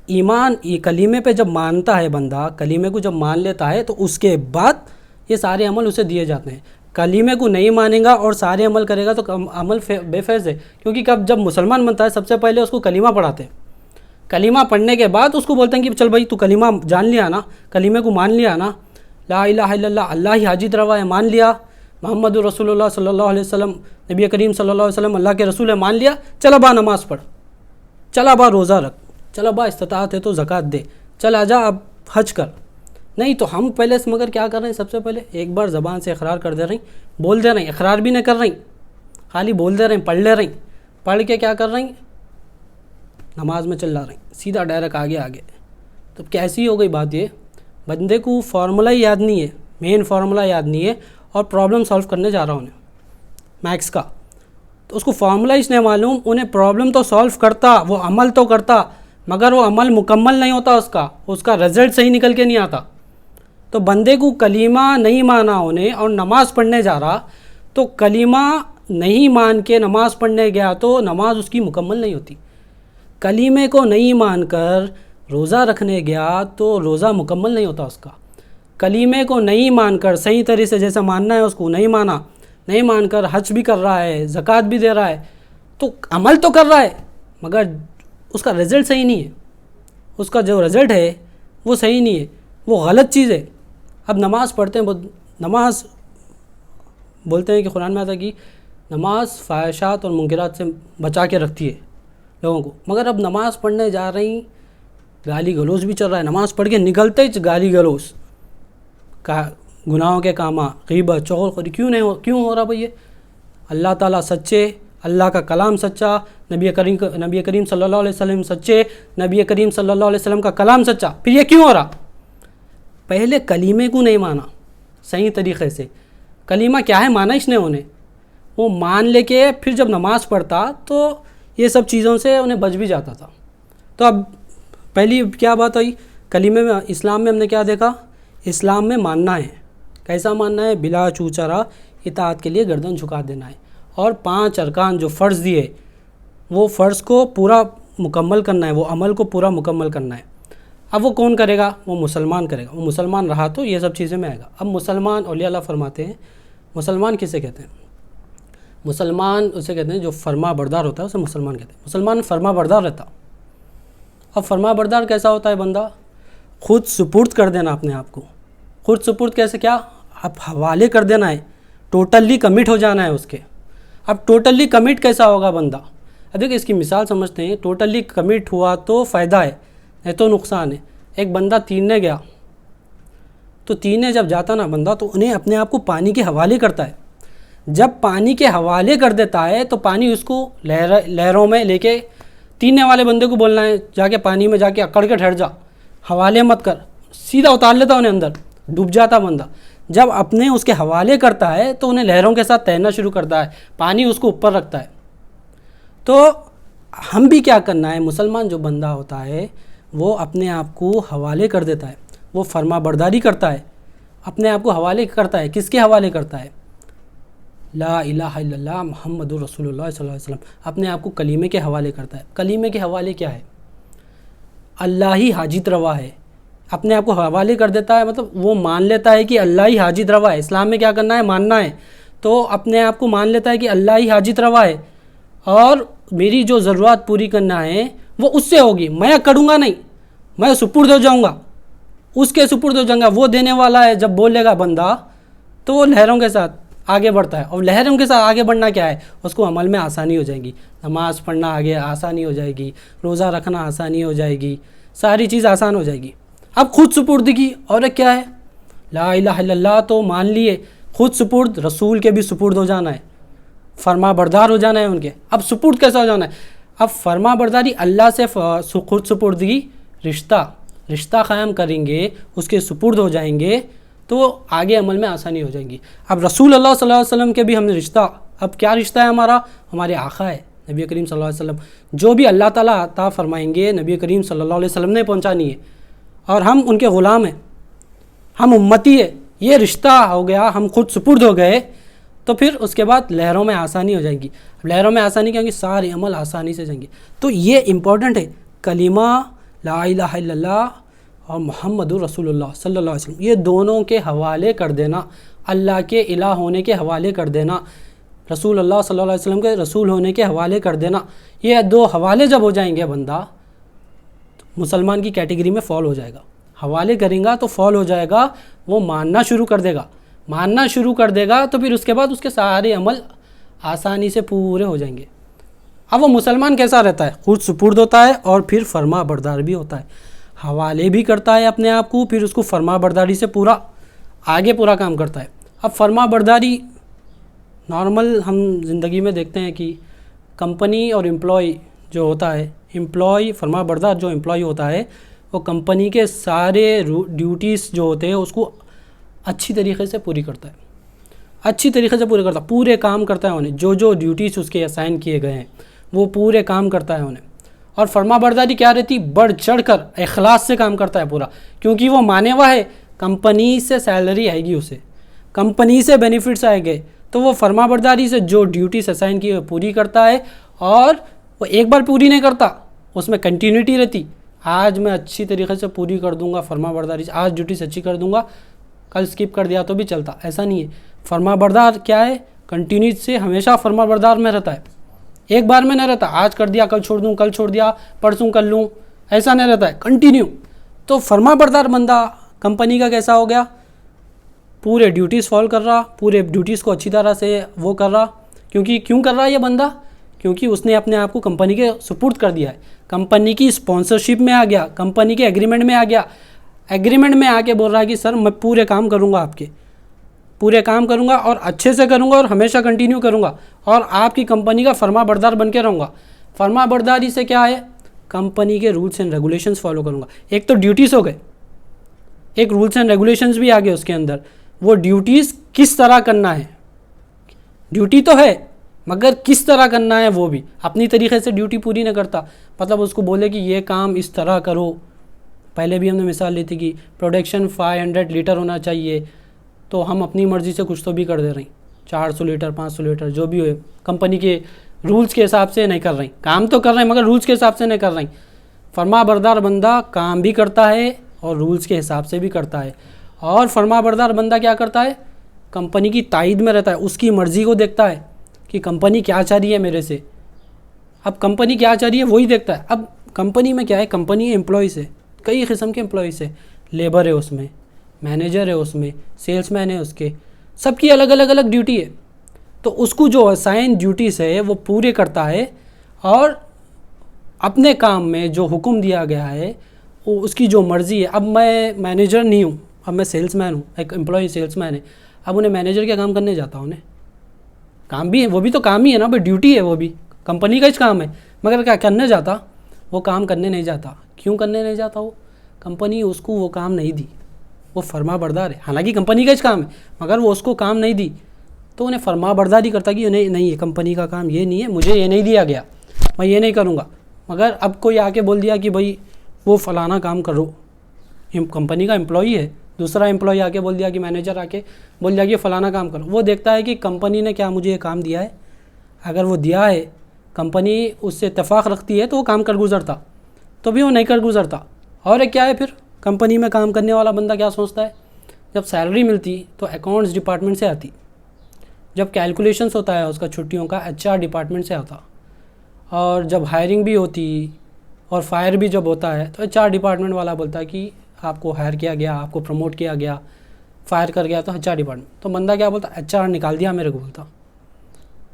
ایمان یہ کلمے پہ جب مانتا ہے بندہ، کلمے کو جب مان لیتا ہے تو اس کے بعد یہ سارے عمل اسے دیے جاتے ہیں۔ کلمے کو نہیں مانے گا اور سارے عمل کرے گا تو عمل بے فیض ہے، کیونکہ جب مسلمان بنتا ہے سب سے پہلے اس کو کلمہ پڑھاتے ہیں، کلمہ پڑھنے کے بعد اس کو بولتے ہیں کہ چل بھائی تو کلمہ جان لیا نا، کلمے کو مان لیا نا، لا الہ الا اللہ اللہ ہی حاجت روا ہے مان لیا، محمد رسول اللہ صلی اللہ علیہ وسلم نبی کریم صلی اللہ علیہ وسلم اللہ کے رسول ہے مان لیا، چلا با نماز پڑھ، چلا با روزہ رکھ، چلا با استطاعت ہے تو زکوٰۃ دے، چل آ جا اب حج کر۔ نہیں تو ہم پہلے سے مگر کیا کر رہے ہیں؟ سب سے پہلے ایک بار زبان سے اقرار کر دے رہے ہیں، بول دے رہے ہیں، اقرار بھی نہیں کر رہے ہیں، خالی بول دے رہے ہیں، پڑھ لے رہے ہیں، پڑھ کے کیا کر رہے ہیں؟ نماز میں چل رہے ہیں، سیدھا ڈائریکٹ آگے۔ تو کیسی ہو گئی بات؟ یہ بندے کو فارمولہ ہی یاد نہیں ہے، مین فارمولہ یاد نہیں ہے، اور پرابلم سالو کرنے جا رہا انہیں میکس کا، تو اس کو فارمولہ اس نے معلوم، انہیں پرابلم تو سالو کرتا، وہ عمل تو کرتا، مگر وہ عمل مکمل نہیں ہوتا، اس کا رزلٹ صحیح نکل کے نہیں آتا۔ تو بندے کو کلمہ نہیں مانا انہیں اور نماز پڑھنے جا رہا، تو کلمہ نہیں مان کے نماز پڑھنے گیا تو نماز اس کی مکمل نہیں ہوتی، کلمے کو نہیں مان کر روزہ رکھنے گیا تو روزہ مکمل نہیں ہوتا اس کا، کلمے کو نہیں مان کر صحیح طریقے سے جیسا ماننا ہے اس کو نہیں مانا، نہیں مان کر حج بھی کر رہا ہے، زکوٰۃ بھی دے رہا ہے، تو عمل تو کر رہا ہے مگر اس کا رزلٹ صحیح نہیں ہے، اس کا جو رزلٹ ہے وہ صحیح نہیں ہے، وہ غلط چیز ہے۔ اب نماز پڑھتے ہیں نماز بولتے ہیں کہ قرآن میں آتا ہے کہ نماز فحشات اور منکرات سے بچا کے رکھتی ہے لوگوں کو، مگر اب نماز پڑھنے جا رہی گالی گلوچ بھی چل رہا ہے، نماز پڑھ کے نکلتے ہی گالی گلوچ کا گناہوں کے کام، غیبت چغل خوری کیوں ہو رہا بھئی؟ اللہ تعالیٰ سچے، اللہ کا کلام سچا، نبی کریم صلی اللہ علیہ وسلم سچے، نبی کریم صلی اللہ علیہ وسلم کا کلام سچا، پھر یہ کیوں ہو رہا؟ پہلے کلیمے کو نہیں مانا صحیح طریقے سے، کلیمہ کیا ہے مانا اس نے انہیں، وہ مان لے کے پھر جب نماز پڑھتا تو یہ سب چیزوں سے انہیں بچ بھی جاتا تھا۔ تو اب پہلی کیا بات ہوئی کلیمے میں، اسلام میں ہم نے کیا دیکھا؟ اسلام میں ماننا ہے، کیسا ماننا ہے؟ بلا چوچرا اطاعت کے لیے گردن جھکا دینا ہے، اور 5 ارکان جو فرض دیے وہ فرض کو پورا مکمل کرنا ہے، وہ عمل کو پورا مکمل کرنا ہے۔ اب وہ کون کرے گا؟ وہ مسلمان کرے گا، وہ مسلمان رہا تو یہ سب چیزیں میں آئے گا۔ اب مسلمان اولیاء اللہ فرماتے ہیں، مسلمان کسے کہتے ہیں؟ مسلمان اسے کہتے ہیں جو فرما بردار ہوتا ہے، اسے مسلمان کہتے ہیں۔ مسلمان فرما بردار رہتا۔ اب فرما بردار کیسا ہوتا ہے بندہ؟ خود سپرد کر دینا اپنے آپ کو، خود سپرد کیسے؟ کیا؟ اب حوالے کر دینا ہے، ٹوٹلی کمٹ ہو جانا ہے اس کے۔ اب ٹوٹلی کمٹ کیسا ہوگا بندہ؟ اب دیکھیں اس کی مثال سمجھتے ہیں، ٹوٹلی کمٹ ہوا تو فائدہ ہے نہیں تو نقصان ہے۔ ایک بندہ تیرنے گیا تو تیرنے جب جاتا نا بندہ تو انہیں اپنے آپ کو پانی کے حوالے کرتا ہے، جب پانی کے حوالے کر دیتا ہے تو پانی اس کو لہروں میں لے کے، تیرنے والے بندے کو بولنا ہے جا کے پانی میں جا کے اکڑ کے ٹھہر جا، حوالے مت کر، سیدھا اتار لیتا انہیں اندر، ڈوب جاتا بندہ۔ جب اپنے اس کے حوالے کرتا ہے تو انہیں لہروں کے ساتھ تیرنا شروع کرتا ہے، پانی اس کو اوپر رکھتا ہے۔ تو ہم بھی کیا کرنا ہے؟ مسلمان جو بندہ ہوتا ہے وہ اپنے آپ کو حوالے کر دیتا ہے، وہ فرما برداری کرتا ہے، اپنے آپ کو حوالے کرتا ہے۔ کس کے حوالے کرتا ہے؟ لا الہ الا اللہ محمد رسول اللہ صلی اللہ علیہ وسلم، اپنے آپ کو کلیمے کے حوالے کرتا ہے۔ کلیمے کے حوالے کیا ہے؟ اللہ ہی حاجت روا ہے، اپنے آپ کو حوالے کر دیتا ہے، مطلب وہ مان لیتا ہے کہ اللہ ہی حاجت روا ہے۔ اسلام میں کیا کرنا ہے؟ ماننا ہے، تو اپنے آپ کو مان لیتا ہے کہ اللہ ہی حاجت روا ہے، اور میری جو ضرورت پوری کرنا ہے وہ اس سے ہوگی، میں کروں گا نہیں، میں سپرد ہو جاؤں گا، اس کے سپرد ہو جاؤں گا، وہ دینے والا ہے۔ جب بولے گا بندہ تو وہ لہروں کے ساتھ آگے بڑھتا ہے، اور لہروں کے ساتھ آگے بڑھنا کیا ہے؟ اس کو عمل میں آسانی ہو جائے گی، نماز پڑھنا آگے آسانی ہو جائے گی، روزہ رکھنا آسانی ہو جائے گی، ساری چیز آسان ہو جائے گی۔ اب خود سپردگی اور ایک کیا ہے؟ لا الہ الا اللہ تو مان لیے، خود سپرد، رسول کے بھی سپرد ہو جانا ہے، فرما بردار ہو جانا ہے ان کے۔ اب سپرد کیسا ہو جانا ہے؟ اب فرما برداری اللہ سے خود سپردگی، رشتہ قائم کریں گے، اس کے سپرد ہو جائیں گے تو آگے عمل میں آسانی ہو جائیں گی۔ اب رسول اللہ صلی اللہ علیہ وسلم کے بھی ہم نے رشتہ، اب کیا رشتہ ہے ہمارا؟ ہمارے آقا ہے نبی کریم صلی اللہ علیہ وسلم، جو بھی اللہ تعالیٰ عطا فرمائیں گے نبی کریم صلی اللہ علیہ وسلم نے پہنچانی ہے، اور ہم ان کے غلام ہیں، ہم امتی ہے، یہ رشتہ ہو گیا، ہم خود سپرد ہو گئے تو پھر اس کے بعد لہروں میں آسانی ہو جائے گی۔ لہروں میں آسانی کیا ہوگی؟ سارے عمل آسانی سے جائیں گے۔ تو یہ امپورٹنٹ ہے، کلمہ لا الہ الا اللہ اور محمد رسول اللہ صلی اللہ علیہ وسلم، یہ دونوں کے حوالے کر دینا، اللہ کے الہ ہونے کے حوالے کر دینا، رسول اللہ صلی اللہ علیہ وسلم کے رسول ہونے کے حوالے کر دینا۔ یہ دو حوالے جب ہو جائیں گے بندہ مسلمان کی کیٹیگری میں فال ہو جائے گا، حوالے کریں گا تو فال ہو جائے گا، وہ ماننا شروع کر دے گا، ماننا شروع کر دے گا تو پھر اس کے بعد اس کے سارے عمل آسانی سے پورے ہو جائیں گے۔ اب وہ مسلمان کیسا رہتا ہے؟ خود سپرد ہوتا ہے اور پھر فرما بردار بھی ہوتا ہے، حوالے بھی کرتا ہے اپنے آپ کو، پھر اس کو فرما برداری سے پورا آگے پورا کام کرتا ہے۔ اب فرما برداری نارمل ہم زندگی میں دیکھتے ہیں کہ کمپنی اور امپلائی جو ہوتا ہے، امپلائی فرما بردار جو امپلائی ہوتا ہے وہ کمپنی کے سارے ڈیوٹیز جو ہوتے ہیں اس کو اچھی طریقے سے پوری کرتا ہے، اچھی طریقے سے پورے کرتا ہے، پورے کام کرتا ہے انہیں، جو ڈیوٹیز اس کے اسائن کیے گئے ہیں وہ پورے کام کرتا ہے انہیں۔ اور فرما برداری کیا رہتی؟ بڑھ چڑھ کر اخلاص سے کام کرتا ہے پورا، کیونکہ وہ مانے ہوا ہے کمپنی سے سیلری آئے گی، اسے کمپنی سے بینیفٹس آئے گے، تو وہ فرما برداری سے جو ڈیوٹیز اسائن کی وہ پوری کرتا ہے، اور وہ ایک بار پوری نہیں کرتا، اس میں کنٹینیوٹی رہتی، آج میں اچھی طریقے سے پوری کر دوں گا فرما برداری سے، آج ڈیوٹیز اچھی کر دوں گا، کل سکپ کر دیا تو بھی چلتا، ایسا نہیں ہے۔ فرما بردار کیا ہے؟ کنٹینیو سے ہمیشہ فرما بردار میں رہتا ہے، ایک بار میں نہیں رہتا، آج کر دیا کل چھوڑ دوں، کل چھوڑ دیا پرسوں کر لوں، ایسا نہیں رہتا ہے، کنٹینیو۔ تو فرما بردار بندہ کمپنی کا کیسا ہو گیا؟ پورے ڈیوٹیز فالو کر رہا, پورے ڈیوٹیز کو اچھی طرح سے وہ کر رہا. کیوں کر رہا ہے یہ بندہ؟ کیونکہ اس نے اپنے آپ کو کمپنی کے سپرد کر دیا ہے, کمپنی کی اسپانسرشپ میں آ گیا, کمپنی کے ایگریمنٹ میں آ گیا. ایگریمنٹ میں آ کے بول رہا ہے کہ سر میں پورے کام کروں گا, آپ کے پورے کام کروں گا اور اچھے سے کروں گا اور ہمیشہ کنٹینیو کروں گا, اور آپ کی کمپنی کا فرما بردار بن کے رہوں گا. فرما برداری سے کیا ہے؟ کمپنی کے رولس اینڈ ریگولیشنز فالو کروں گا. ایک تو ڈیوٹیز ہو گئے, ایک رولس اینڈ ریگولیشنز بھی آ گئے اس کے اندر. وہ ڈیوٹیز کس طرح کرنا ہے, ڈیوٹی تو ہے مگر کس طرح کرنا ہے, وہ بھی اپنی طریقے سے ڈیوٹی پوری نہ کرتا. مطلب اس کو بولے کہ یہ کام اس طرح کرو. پہلے بھی ہم نے مثال لی تھی کہ پروڈکشن 500 لیٹر ہونا چاہیے, تو ہم اپنی مرضی سے کچھ تو بھی کر دے رہے ہیں, 400 لیٹر 500 لیٹر جو بھی ہوئے, کمپنی کے رولز کے حساب سے نہیں کر رہے ہیں. کام تو کر رہے ہیں مگر رولز کے حساب سے نہیں کر رہے ہیں. فرما بردار بندہ کام بھی کرتا ہے اور رولز کے حساب سے بھی کرتا ہے. اور فرما بردار بندہ کیا کرتا ہے؟ کمپنی کی تائید میں رہتا ہے, اس کی مرضی کو دیکھتا ہے کہ کمپنی کیا چاہ رہی ہے میرے سے. اب کمپنی کیا چاہ رہی ہے وہی دیکھتا ہے. اب کمپنی میں کیا ہے, کمپنی امپلائیز ہے, کئی قسم کے امپلائیز ہے, لیبر ہے اس میں, مینیجر ہے اس میں, سیلس مین ہے اس کے, سب کی الگ الگ ڈیوٹی ہے. تو اس کو جو اسائن ڈیوٹیز ہے وہ پورے کرتا ہے, اور اپنے کام میں جو حکم دیا گیا ہے وہ اس کی جو مرضی ہے. اب میں مینیجر نہیں ہوں, اب میں سیلس مین ہوں, ایک امپلائی سیلس مین ہے. اب انہیں مینیجر کیا کام کرنے جاتا, انہیں کام بھی ہے, وہ بھی تو کام ہی ہے نا بھائی, ڈیوٹی ہے, وہ بھی کمپنی کا ہی کام ہے, مگر کیا کرنے جاتا؟ وہ کام کرنے نہیں جاتا. کیوں کرنے نہیں جاتا؟ وہ کمپنی اس کو وہ کام نہیں دی, وہ فرما بردار ہے, حالانکہ کمپنی کا ہی کام ہے مگر وہ اس کو کام نہیں دی, تو انہیں فرما برداری کرتا کہ نہیں یہ کمپنی کا کام یہ نہیں ہے, مجھے یہ نہیں دیا گیا, میں یہ نہیں کروں گا. مگر اب کوئی آ کے بول دیا کہ بھائی وہ فلانا کام کرو, کمپنی کا امپلائی ہے, دوسرا امپلائی آ کے بول دیا کہ مینیجر آ کے بول دیا کہ فلانا کام کرو. وہ دیکھتا ہے کہ کمپنی نے کیا مجھے یہ کام دیا ہے, اگر وہ دیا ہے, کمپنی اس سے اتفاق رکھتی ہے تو وہ کام کر گزرتا, تو بھی وہ نہیں کر گزرتا. اور ایک کیا ہے پھر, کمپنی میں کام کرنے والا بندہ کیا سوچتا ہے, جب سیلری ملتی تو اکاؤنٹس ڈپارٹمنٹ سے آتی, جب کیلکولیشنس ہوتا ہے اس کا چھٹیوں کا HR ڈپارٹمنٹ سے آتا, اور جب ہائرنگ بھی ہوتی اور فائر بھی جب ہوتا ہے تو HR ڈپارٹمنٹ والا بولتا ہے کہ آپ کو ہائر کیا گیا, آپ کو پروموٹ کیا گیا, فائر کر گیا تو HR ڈپارٹمنٹ. تو بندہ کیا بولتا, HR نکال دیا میرے کو, بولتا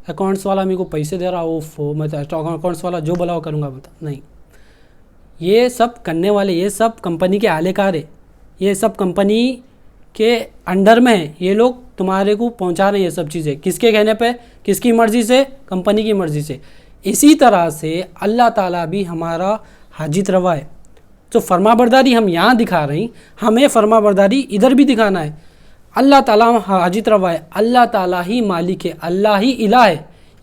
اکاؤنٹس والا میرے کو پیسے دے رہا, وہ میں اکاؤنٹس والا جو بلاؤ کروں گا, بولتا نہیں. یہ سب کرنے والے, یہ سب کمپنی کے اعلی کار ہے, یہ سب کمپنی کے انڈر میں ہے, یہ لوگ تمہارے کو پہنچا رہے ہیں یہ سب چیزیں, کس کے کہنے پہ, کس کی مرضی سے, کمپنی کی مرضی سے. اسی طرح سے اللہ تعالیٰ بھی ہمارا حاجت روا ہے. تو فرما برداری ہم یہاں دکھا رہے ہیں, ہمیں فرما برداری ادھر بھی دکھانا ہے. اللہ تعالیٰ حاجت روا ہے, اللہ تعالیٰ ہی مالک ہے, اللہ ہی الہ ہے,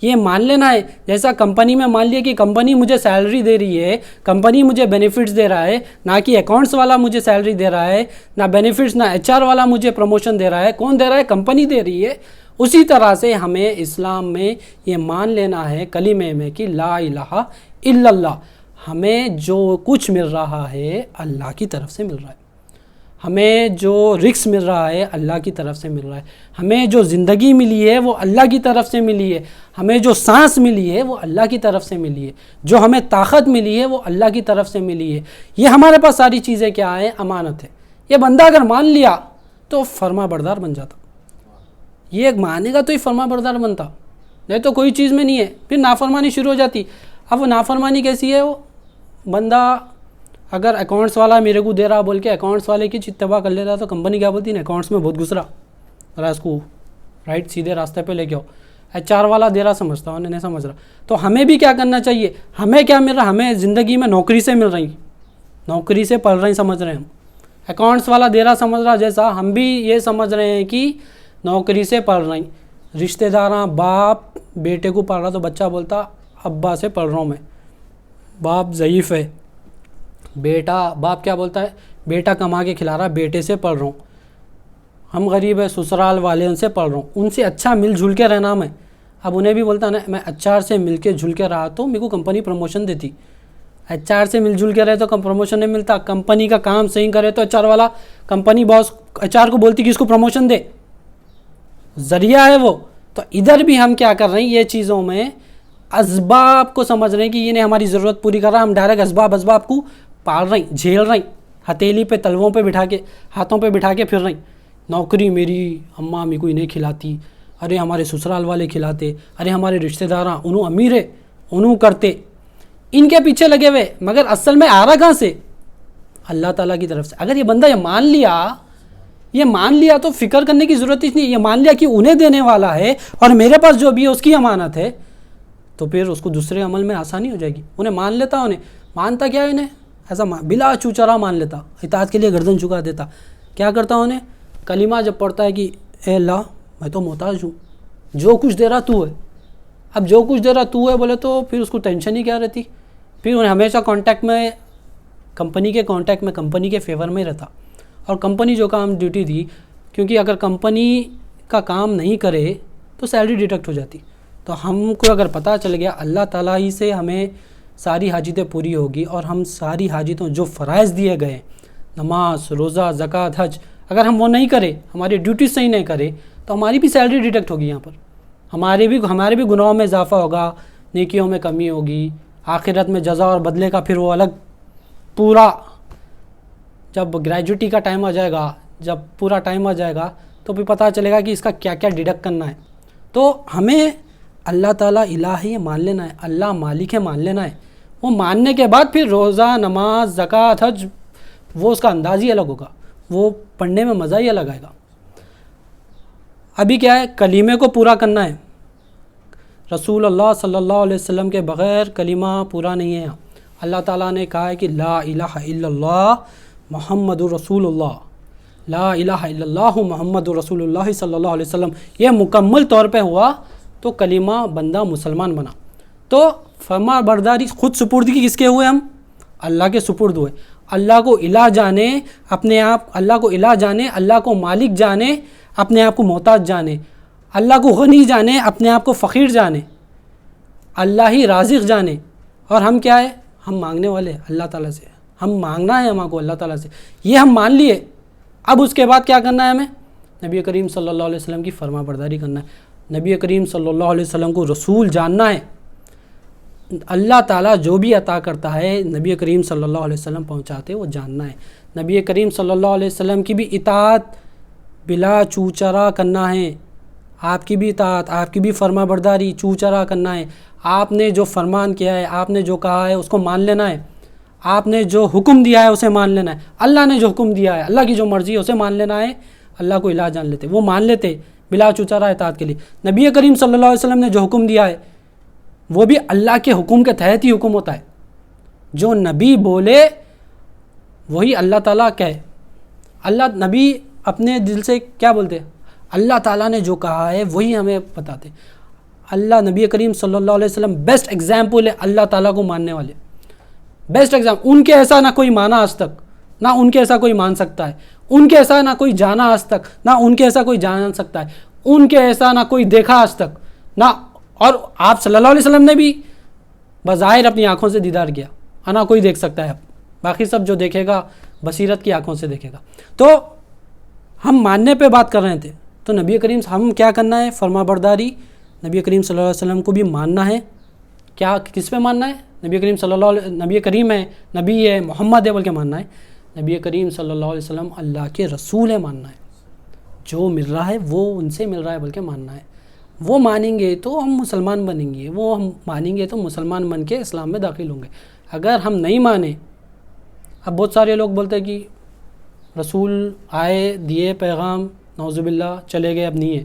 یہ مان لینا ہے. جیسا کمپنی میں مان لیا کہ کمپنی مجھے سیلری دے رہی ہے, کمپنی مجھے بینیفٹس دے رہا ہے, نہ کہ اکاؤنٹس والا مجھے سیلری دے رہا ہے, نہ بینیفٹس, نہ HR والا مجھے پروموشن دے رہا ہے. کون دے رہا ہے؟ کمپنی دے رہی ہے. اسی طرح سے ہمیں اسلام میں یہ مان لینا ہے کلمے میں کہ لا الہ الا اللہ, ہمیں جو کچھ مل رہا ہے اللہ کی طرف سے مل رہا ہے, ہمیں جو رزق مل رہا ہے اللہ کی طرف سے مل رہا ہے, ہمیں جو زندگی ملی ہے وہ اللہ کی طرف سے ملی ہے, ہمیں جو سانس ملی ہے وہ اللہ کی طرف سے ملی ہے, جو ہمیں طاقت ملی ہے وہ اللہ کی طرف سے ملی ہے. یہ ہمارے پاس ساری چیزیں کیا ہیں؟ امانت ہے. یہ بندہ اگر مان لیا تو فرما بردار بن جاتا, یہ ایک مانے گا تو ہی فرما بردار بنتا, نہیں تو کوئی چیز میں نہیں ہے. پھر نافرمانی شروع ہو جاتی. اب وہ نافرمانی کیسی ہے, وہ بندہ اگر اکاؤنٹس والا میرے کو دے رہا بول کے اکاؤنٹس والے کی اتباع کر لیتا, تو کمپنی کیا بولتی ہے, اکاؤنٹس میں بہت گھس رہا, ذرا اس کو رائٹ سیدھے راستے پہ لے کے آؤ. HR والا دے رہا سمجھتا ہوں, نہیں سمجھ رہا. تو ہمیں بھی کیا کرنا چاہیے, ہمیں کیا مل رہا, ہمیں زندگی میں نوکری سے مل رہی, نوکری سے پڑھ رہے ہیں سمجھ رہے ہیں ہم. اکاؤنٹس والا دے رہا سمجھ رہا, جیسا ہم بھی یہ سمجھ رہے ہیں کہ نوکری سے پڑھ رہے ہیں. رشتہ داراں, باپ بیٹے کو پڑھ رہا تو بچہ بولتا ابا سے پڑھ رہا ہوں میں, باپ ضعیف ہے. باپ کیا بولتا ہے, بیٹا کما کے کھلا رہا, بیٹے سے پڑھ رہا ہوں. ہم غریب ہے, سسرال والے ان سے پڑھ رہا ہوں, ان سے اچھا مل جل کے رہنا میں. اب انہیں بھی بولتا نا, میں HR سے مل کے جل کے رہا تو میرے کو کمپنی پروموشن دیتی. HR سے مل جل کے رہے تو پروموشن نہیں ملتا. کمپنی کا کام صحیح کرے تو HR والا, کمپنی باس HR کو بولتی کہ اس کو پروموشن دے, ذریعہ ہے وہ. تو ادھر بھی ہم کیا کر رہے ہیں, یہ چیزوں میں اسباب کو سمجھ رہے ہیں کہ انہیں ہماری ضرورت پوری کر رہا, ہم ڈائریکٹ اسباب کو پال رہے ہیں, جھیل رہے ہیں, ہتھیلی پہ تلووں پہ بٹھا کے, ہاتھوں پہ بٹھا کے پھر رہے ہیں نوکری میری اماں امی کوئی نہیں کھلاتی، ارے ہمارے سسرال والے کھلاتے، ارے ہمارے رشتہ داراں انہوں امیر ہے انہوں کرتے، ان کے پیچھے لگے ہوئے، مگر اصل میں آ رہا کہاں سے؟ اللہ تعالیٰ کی طرف سے۔ اگر یہ بندہ یہ مان لیا تو فکر کرنے کی ضرورت ہی نہیں، یہ مان لیا کہ انہیں دینے والا ہے اور میرے پاس جو بھی ہے اس کی امانت ہے، تو پھر اس کو دوسرے عمل میں آسانی ہو جائے گی۔ انہیں مان لیتا، انہیں مانتا کیا ہے، انہیں ایسا بلا چوچرا مان لیتا، اطاعت کے لیے گردن جھکا دیتا۔ کیا کرتا انہیں کلمہ جب پڑھتا ہے کہ اے اللہ میں تو محتاج ہوں، جو کچھ دے رہا تو ہے، اب جو کچھ دے رہا تو ہے بولے تو پھر اس کو ٹینشن ہی کیا رہتی، پھر انہیں ہمیشہ کمپنی کے فیور میں رہتا، اور کمپنی جو کام ڈیوٹی تھی، کیونکہ اگر کمپنی کا کام نہیں کرے تو سیلری ڈیڈکٹ ہو جاتی، تو ہم کو اگر پتہ چل گیا اللہ تعالیٰ ہی سے ہمیں ساری حاجتیں پوری ہوگی، اور ہم ساری حاجتوں جو فرائض دیے گئے نماز روزہ زکوٰۃ حج، اگر ہم وہ نہیں کرے، ہماری ڈیوٹی صحیح نہیں کرے، تو ہماری بھی سیلری ڈیڈکٹ ہوگی، یہاں پر ہمارے بھی گناہوں میں اضافہ ہوگا، نیکیوں میں کمی ہوگی، آخرت میں جزا اور بدلے کا پھر وہ الگ پورا، جب گریجویٹی کا ٹائم آ جائے گا، جب پورا ٹائم آ جائے گا تو پھر پتہ چلے گا کہ اس کا کیا کیا ڈیڈکٹ کرنا ہے۔ تو ہمیں اللہ تعالیٰ الہ ہی مان لینا ہے، اللہ مالک ہے مان لینا ہے، وہ ماننے کے بعد پھر روزہ نماز زکوٰۃ حج وہ اس کا انداز ہی الگ ہوگا، وہ پڑھنے میں مزہ ہی الگ آئے گا۔ ابھی کیا ہے، کلمے کو پورا کرنا ہے، رسول اللہ صلی اللہ علیہ وسلم کے بغیر کلمہ پورا نہیں ہے۔ اللہ تعالیٰ نے کہا ہے کہ لا الہ الا اللہ محمد رسول اللہ، لا الہ الا اللہ محمد رسول اللہ صلی اللہ علیہ وسلم، یہ مکمل طور پہ ہوا تو کلمہ بندہ مسلمان بنا۔ تو فرما برداری خود سپردگی کس کے ہوئے، ہم اللہ کے سپرد ہوئے، اللہ کو الہ جانے، اپنے آپ اللہ کو الہ جانے، اللہ کو مالک جانے، اپنے آپ کو محتاج جانے، اللہ کو غنی جانے، اپنے آپ کو فقیر جانے، اللہ ہی رازق جانے، اور ہم کیا ہے، ہم مانگنے والے اللہ تعالیٰ سے، ہم مانگنا ہے ہم کو اللہ تعالیٰ سے، یہ ہم مان لیے۔ اب اس کے بعد کیا کرنا ہے، ہمیں نبی کریم صلی اللہ علیہ وسلم کی فرما برداری کرنا ہے، نبی کریم صلی اللہ علیہ وسلم کو رسول جاننا ہے، اللہ تعالیٰ جو بھی عطا کرتا ہے نبی کریم صلی اللہ علیہ وسلم پہنچاتے وہ جاننا ہے، نبی کریم صلی اللہ علیہ وسلم کی بھی اطاعت بلا چوچرا کرنا ہے، آپ کی بھی اطاعت، آپ کی بھی فرما برداری چوچرا کرنا ہے، آپ نے جو فرمان کیا ہے، آپ نے جو کہا ہے اس کو مان لینا ہے، آپ نے جو حکم دیا ہے اسے مان لینا ہے، اللہ نے جو حکم دیا ہے، اللہ کی جو مرضی ہے اسے مان لینا ہے، اللہ کو الہ جان لیتے، وہ مان لیتے بلا چوچرا اطاعت کے لیے۔ نبی کریم صلی اللہ علیہ وسلم نے جو حکم دیا ہے وہ بھی اللہ کے حکم کے تحت ہی حکم ہوتا ہے، جو نبی بولے وہی اللہ تعالیٰ کہے، اللہ نبی اپنے دل سے کیا بولتے، اللہ تعالیٰ نے جو کہا ہے وہی ہمیں بتاتے۔ اللہ نبی کریم صلی اللہ علیہ وسلم بیسٹ ایگزامپل ہے اللہ تعالیٰ کو ماننے والے، بیسٹ ایگزامپل، ان کے ایسا نہ کوئی مانا آج تک، نہ ان کے ایسا کوئی مان سکتا ہے، ان کے ایسا نہ کوئی جانا آج تک، نہ ان کے ایسا کوئی جان سکتا ہے، ان کے ایسا نہ کوئی دیکھا آج تک، نہ، اور آپ صلی اللہ علیہ وسلم نے بھی بظاہر اپنی آنکھوں سے دیدار کیا، نہ کوئی دیکھ سکتا ہے، باقی سب جو دیکھے گا بصیرت کی آنکھوں سے دیکھے گا۔ تو ہم ماننے پہ بات کر رہے تھے، تو نبی کریم ہم کیا کرنا ہے، فرما برداری نبی کریم صلی اللہ علیہ وسلم کو بھی ماننا ہے۔ کیا کس پہ ماننا ہے، نبی کریم صلی اللہ علیہ، نبی کریم ہے، نبی ہے، محمد ہے بول کے ماننا ہے، نبی کریم صلی اللہ علیہ وسلم اللہ کے رسول ہے ماننا ہے، جو مل رہا ہے وہ ان سے مل رہا ہے بول کے ماننا ہے، وہ مانیں گے تو ہم مسلمان بنیں گے، وہ ہم مانیں گے تو مسلمان بن کے اسلام میں داخل ہوں گے۔ اگر ہم نہیں مانیں، اب بہت سارے لوگ بولتے ہیں کہ رسول آئے دیے پیغام نعوذ باللہ چلے گئے اب نہیں ہے،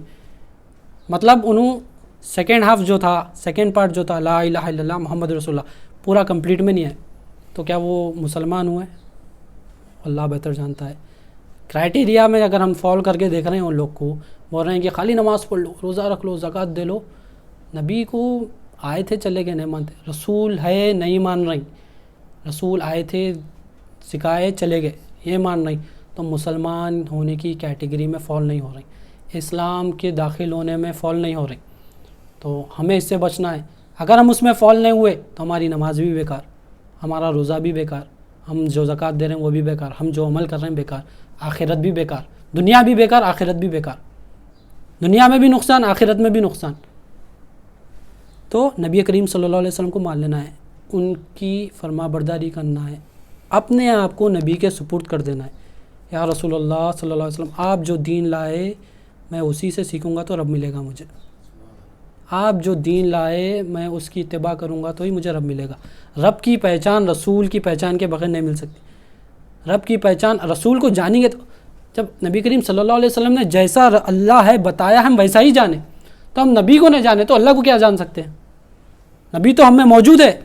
مطلب انہوں سیکنڈ ہاف جو تھا، سیکنڈ پارٹ جو تھا لا الہ الا اللہ محمد رسول اللہ پورا کمپلیٹ میں نہیں ہے، تو کیا وہ مسلمان ہوئے؟ اللہ بہتر جانتا ہے۔ کرائٹیریا میں اگر ہم فالو کر کے دیکھ رہے ہیں ان لوگ کو، بول رہے ہیں کہ خالی نماز پڑھ لو، روزہ رکھ لو، زکوٰۃ دے لو، نبی کو آئے تھے چلے گئے نہیں مانتے، رسول ہے نہیں مان رہی، رسول آئے تھے سکھائے چلے گئے یہ مان رہی، تو مسلمان ہونے کی کیٹیگری میں فال نہیں ہو رہی، اسلام کے داخل ہونے میں فال نہیں ہو رہی، تو ہمیں اس سے بچنا ہے۔ اگر ہم اس میں فال نہیں ہوئے تو ہماری نماز بھی بیکار، ہمارا روزہ بھی بیکار، ہم جو زکوٰۃ دے رہے ہیں وہ بھی بیکار، ہم جو عمل کر رہے ہیں بیکار، آخرت بھی بیکار، دنیا بھی بیکار، آخرت بھی بیکار، دنیا میں بھی نقصان، آخرت میں بھی نقصان۔ تو نبی کریم صلی اللہ علیہ وسلم کو مان لینا ہے، ان کی فرما برداری کرنا ہے، اپنے آپ کو نبی کے سپرد کر دینا ہے۔ یا رسول اللہ صلی اللہ علیہ وسلم آپ جو دین لائے میں اسی سے سیکھوں گا تو رب ملے گا مجھے، آپ جو دین لائے میں اس کی اتباع کروں گا تو ہی مجھے رب ملے گا۔ رب کی پہچان رسول کی پہچان کے بغیر نہیں مل سکتی۔ رب کی پہچان رسول کو جانیں گے تو جب نبی کریم صلی اللہ علیہ وسلم نے جیسا اللہ ہے بتایا ہم ویسا ہی جانیں، تو ہم نبی کو نہیں جانے تو اللہ کو کیا جان سکتے ہیں؟ نبی تو ہم میں موجود ہے،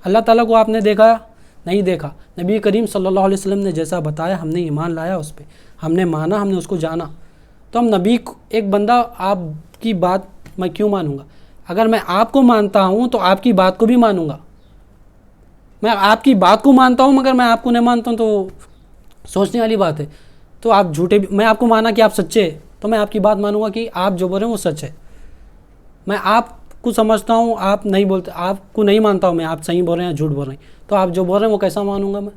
اللہ تعالیٰ کو آپ نے دیکھا نہیں دیکھا، نبی کریم صلی اللہ علیہ وسلم نے جیسا بتایا ہم نے ایمان لایا اس پہ، ہم نے مانا، ہم نے اس کو جانا، تو ہم نبی کو ایک بندہ آپ کی بات میں کیوں مانوں گا؟ اگر میں آپ کو مانتا ہوں تو آپ کی بات کو بھی مانوں گا، میں آپ کی بات کو مانتا ہوں مگر میں آپ کو نہیں مانتا ہوں تو سوچنے والی بات ہے۔ تو آپ جھوٹے بھی، میں آپ کو مانا کہ آپ سچے ہیں تو میں آپ کی بات مانوں گا کہ آپ جو بول رہے ہیں وہ سچ ہے۔ میں آپ کو سمجھتا ہوں آپ نہیں بولتے، آپ کو نہیں مانتا ہوں میں آپ صحیح بول رہے ہیں یا جھوٹ بول رہے ہیں، تو آپ جو بول رہے ہیں وہ کیسا مانوں گا میں؟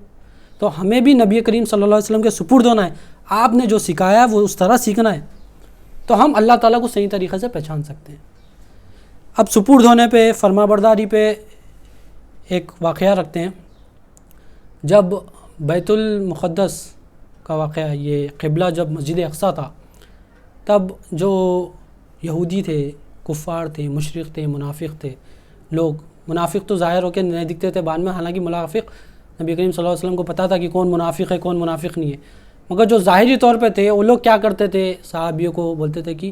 تو ہمیں بھی نبی کریم صلی اللہ علیہ وسلم کے سپرد ہونا ہے، آپ نے جو سکھایا وہ اس طرح سیکھنا ہے، تو ہم اللہ تعالیٰ کو صحیح طریقے سے پہچان سکتے ہیں۔ اب سپرد ہونے پہ، فرما برداری پہ ایک واقعہ رکھتے ہیں۔ جب بیت المقدس کا واقعہ، یہ قبلہ جب مسجد اقصیٰ تھا، تب جو یہودی تھے، کفار تھے، مشرک تھے، منافق تھے لوگ، منافق تو ظاہر ہو کے نہیں دکھتے تھے بعد میں، حالانکہ منافق نبی کریم صلی اللہ علیہ وسلم کو پتہ تھا کہ کون منافق ہے کون منافق نہیں ہے، مگر جو ظاہری طور پہ تھے وہ لوگ کیا کرتے تھے، صحابیوں کو بولتے تھے کہ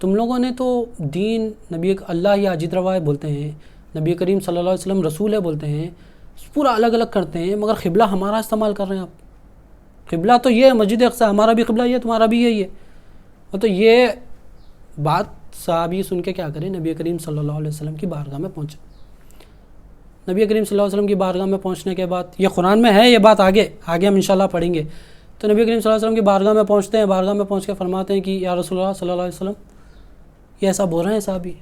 تم لوگوں نے تو دین نبی اللہ یا اجیت روایت بولتے ہیں، نبی کریم صلی اللہ علیہ وسلم رسول ہے بولتے ہیں، پورا الگ الگ کرتے ہیں، مگر قبلہ ہمارا استعمال کر رہے ہیں آپ، قبلہ تو یہ ہے مسجد اقصیٰ، ہمارا بھی قبلہ یہ ہے، تمہارا بھی یہی ہے۔ تو یہ بات صحابی سن کے کیا کریں، نبی کریم صلی اللہ علیہ وسلم کی بارگاہ میں پہنچے۔ نبی کریم صلی اللہ علیہ وسلم کی بارگاہ میں پہنچنے کے بعد، یہ قرآن میں ہے یہ بات، آگے ہم انشاءاللہ پڑھیں گے، تو نبی کریم صلی اللہ علیہ وسلم کی بارگاہ میں پہنچتے ہیں، بارگاہ میں پہنچ کے فرماتے ہیں کہ یا رسول اللہ صلی اللہ علیہ وسلم یہ ایسا بول رہے ہیں صحابی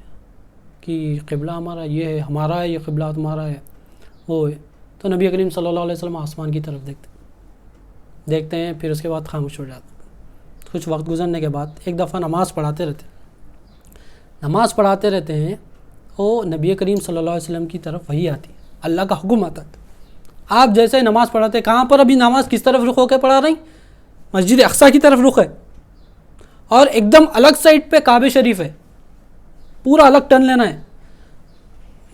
کہ قبلہ ہمارا یہ ہے، ہمارا ہے، یہ قبلہ تمہارا ہے، وہ ہے۔ تو نبی کریم صلی اللہ علیہ وسلم آسمان کی طرف دیکھتے ہیں، پھر اس کے بعد خاموش ہو جاتے ہیں۔ کچھ وقت گزرنے کے بعد ایک دفعہ نماز پڑھاتے رہتے ہیں، وہ نبی کریم صلی اللہ علیہ وسلم کی طرف وحی آتی، اللہ کا حکم آتا ہے۔ آپ جیسے نماز پڑھاتے، کہاں پر ابھی نماز کس طرف رخ ہو کے پڑھا رہی؟ مسجد اقصیٰ کی طرف رخ ہے، اور ایک دم الگ سائڈ پہ کعبہ شریف ہے، پورا الگ ٹرن لینا ہے۔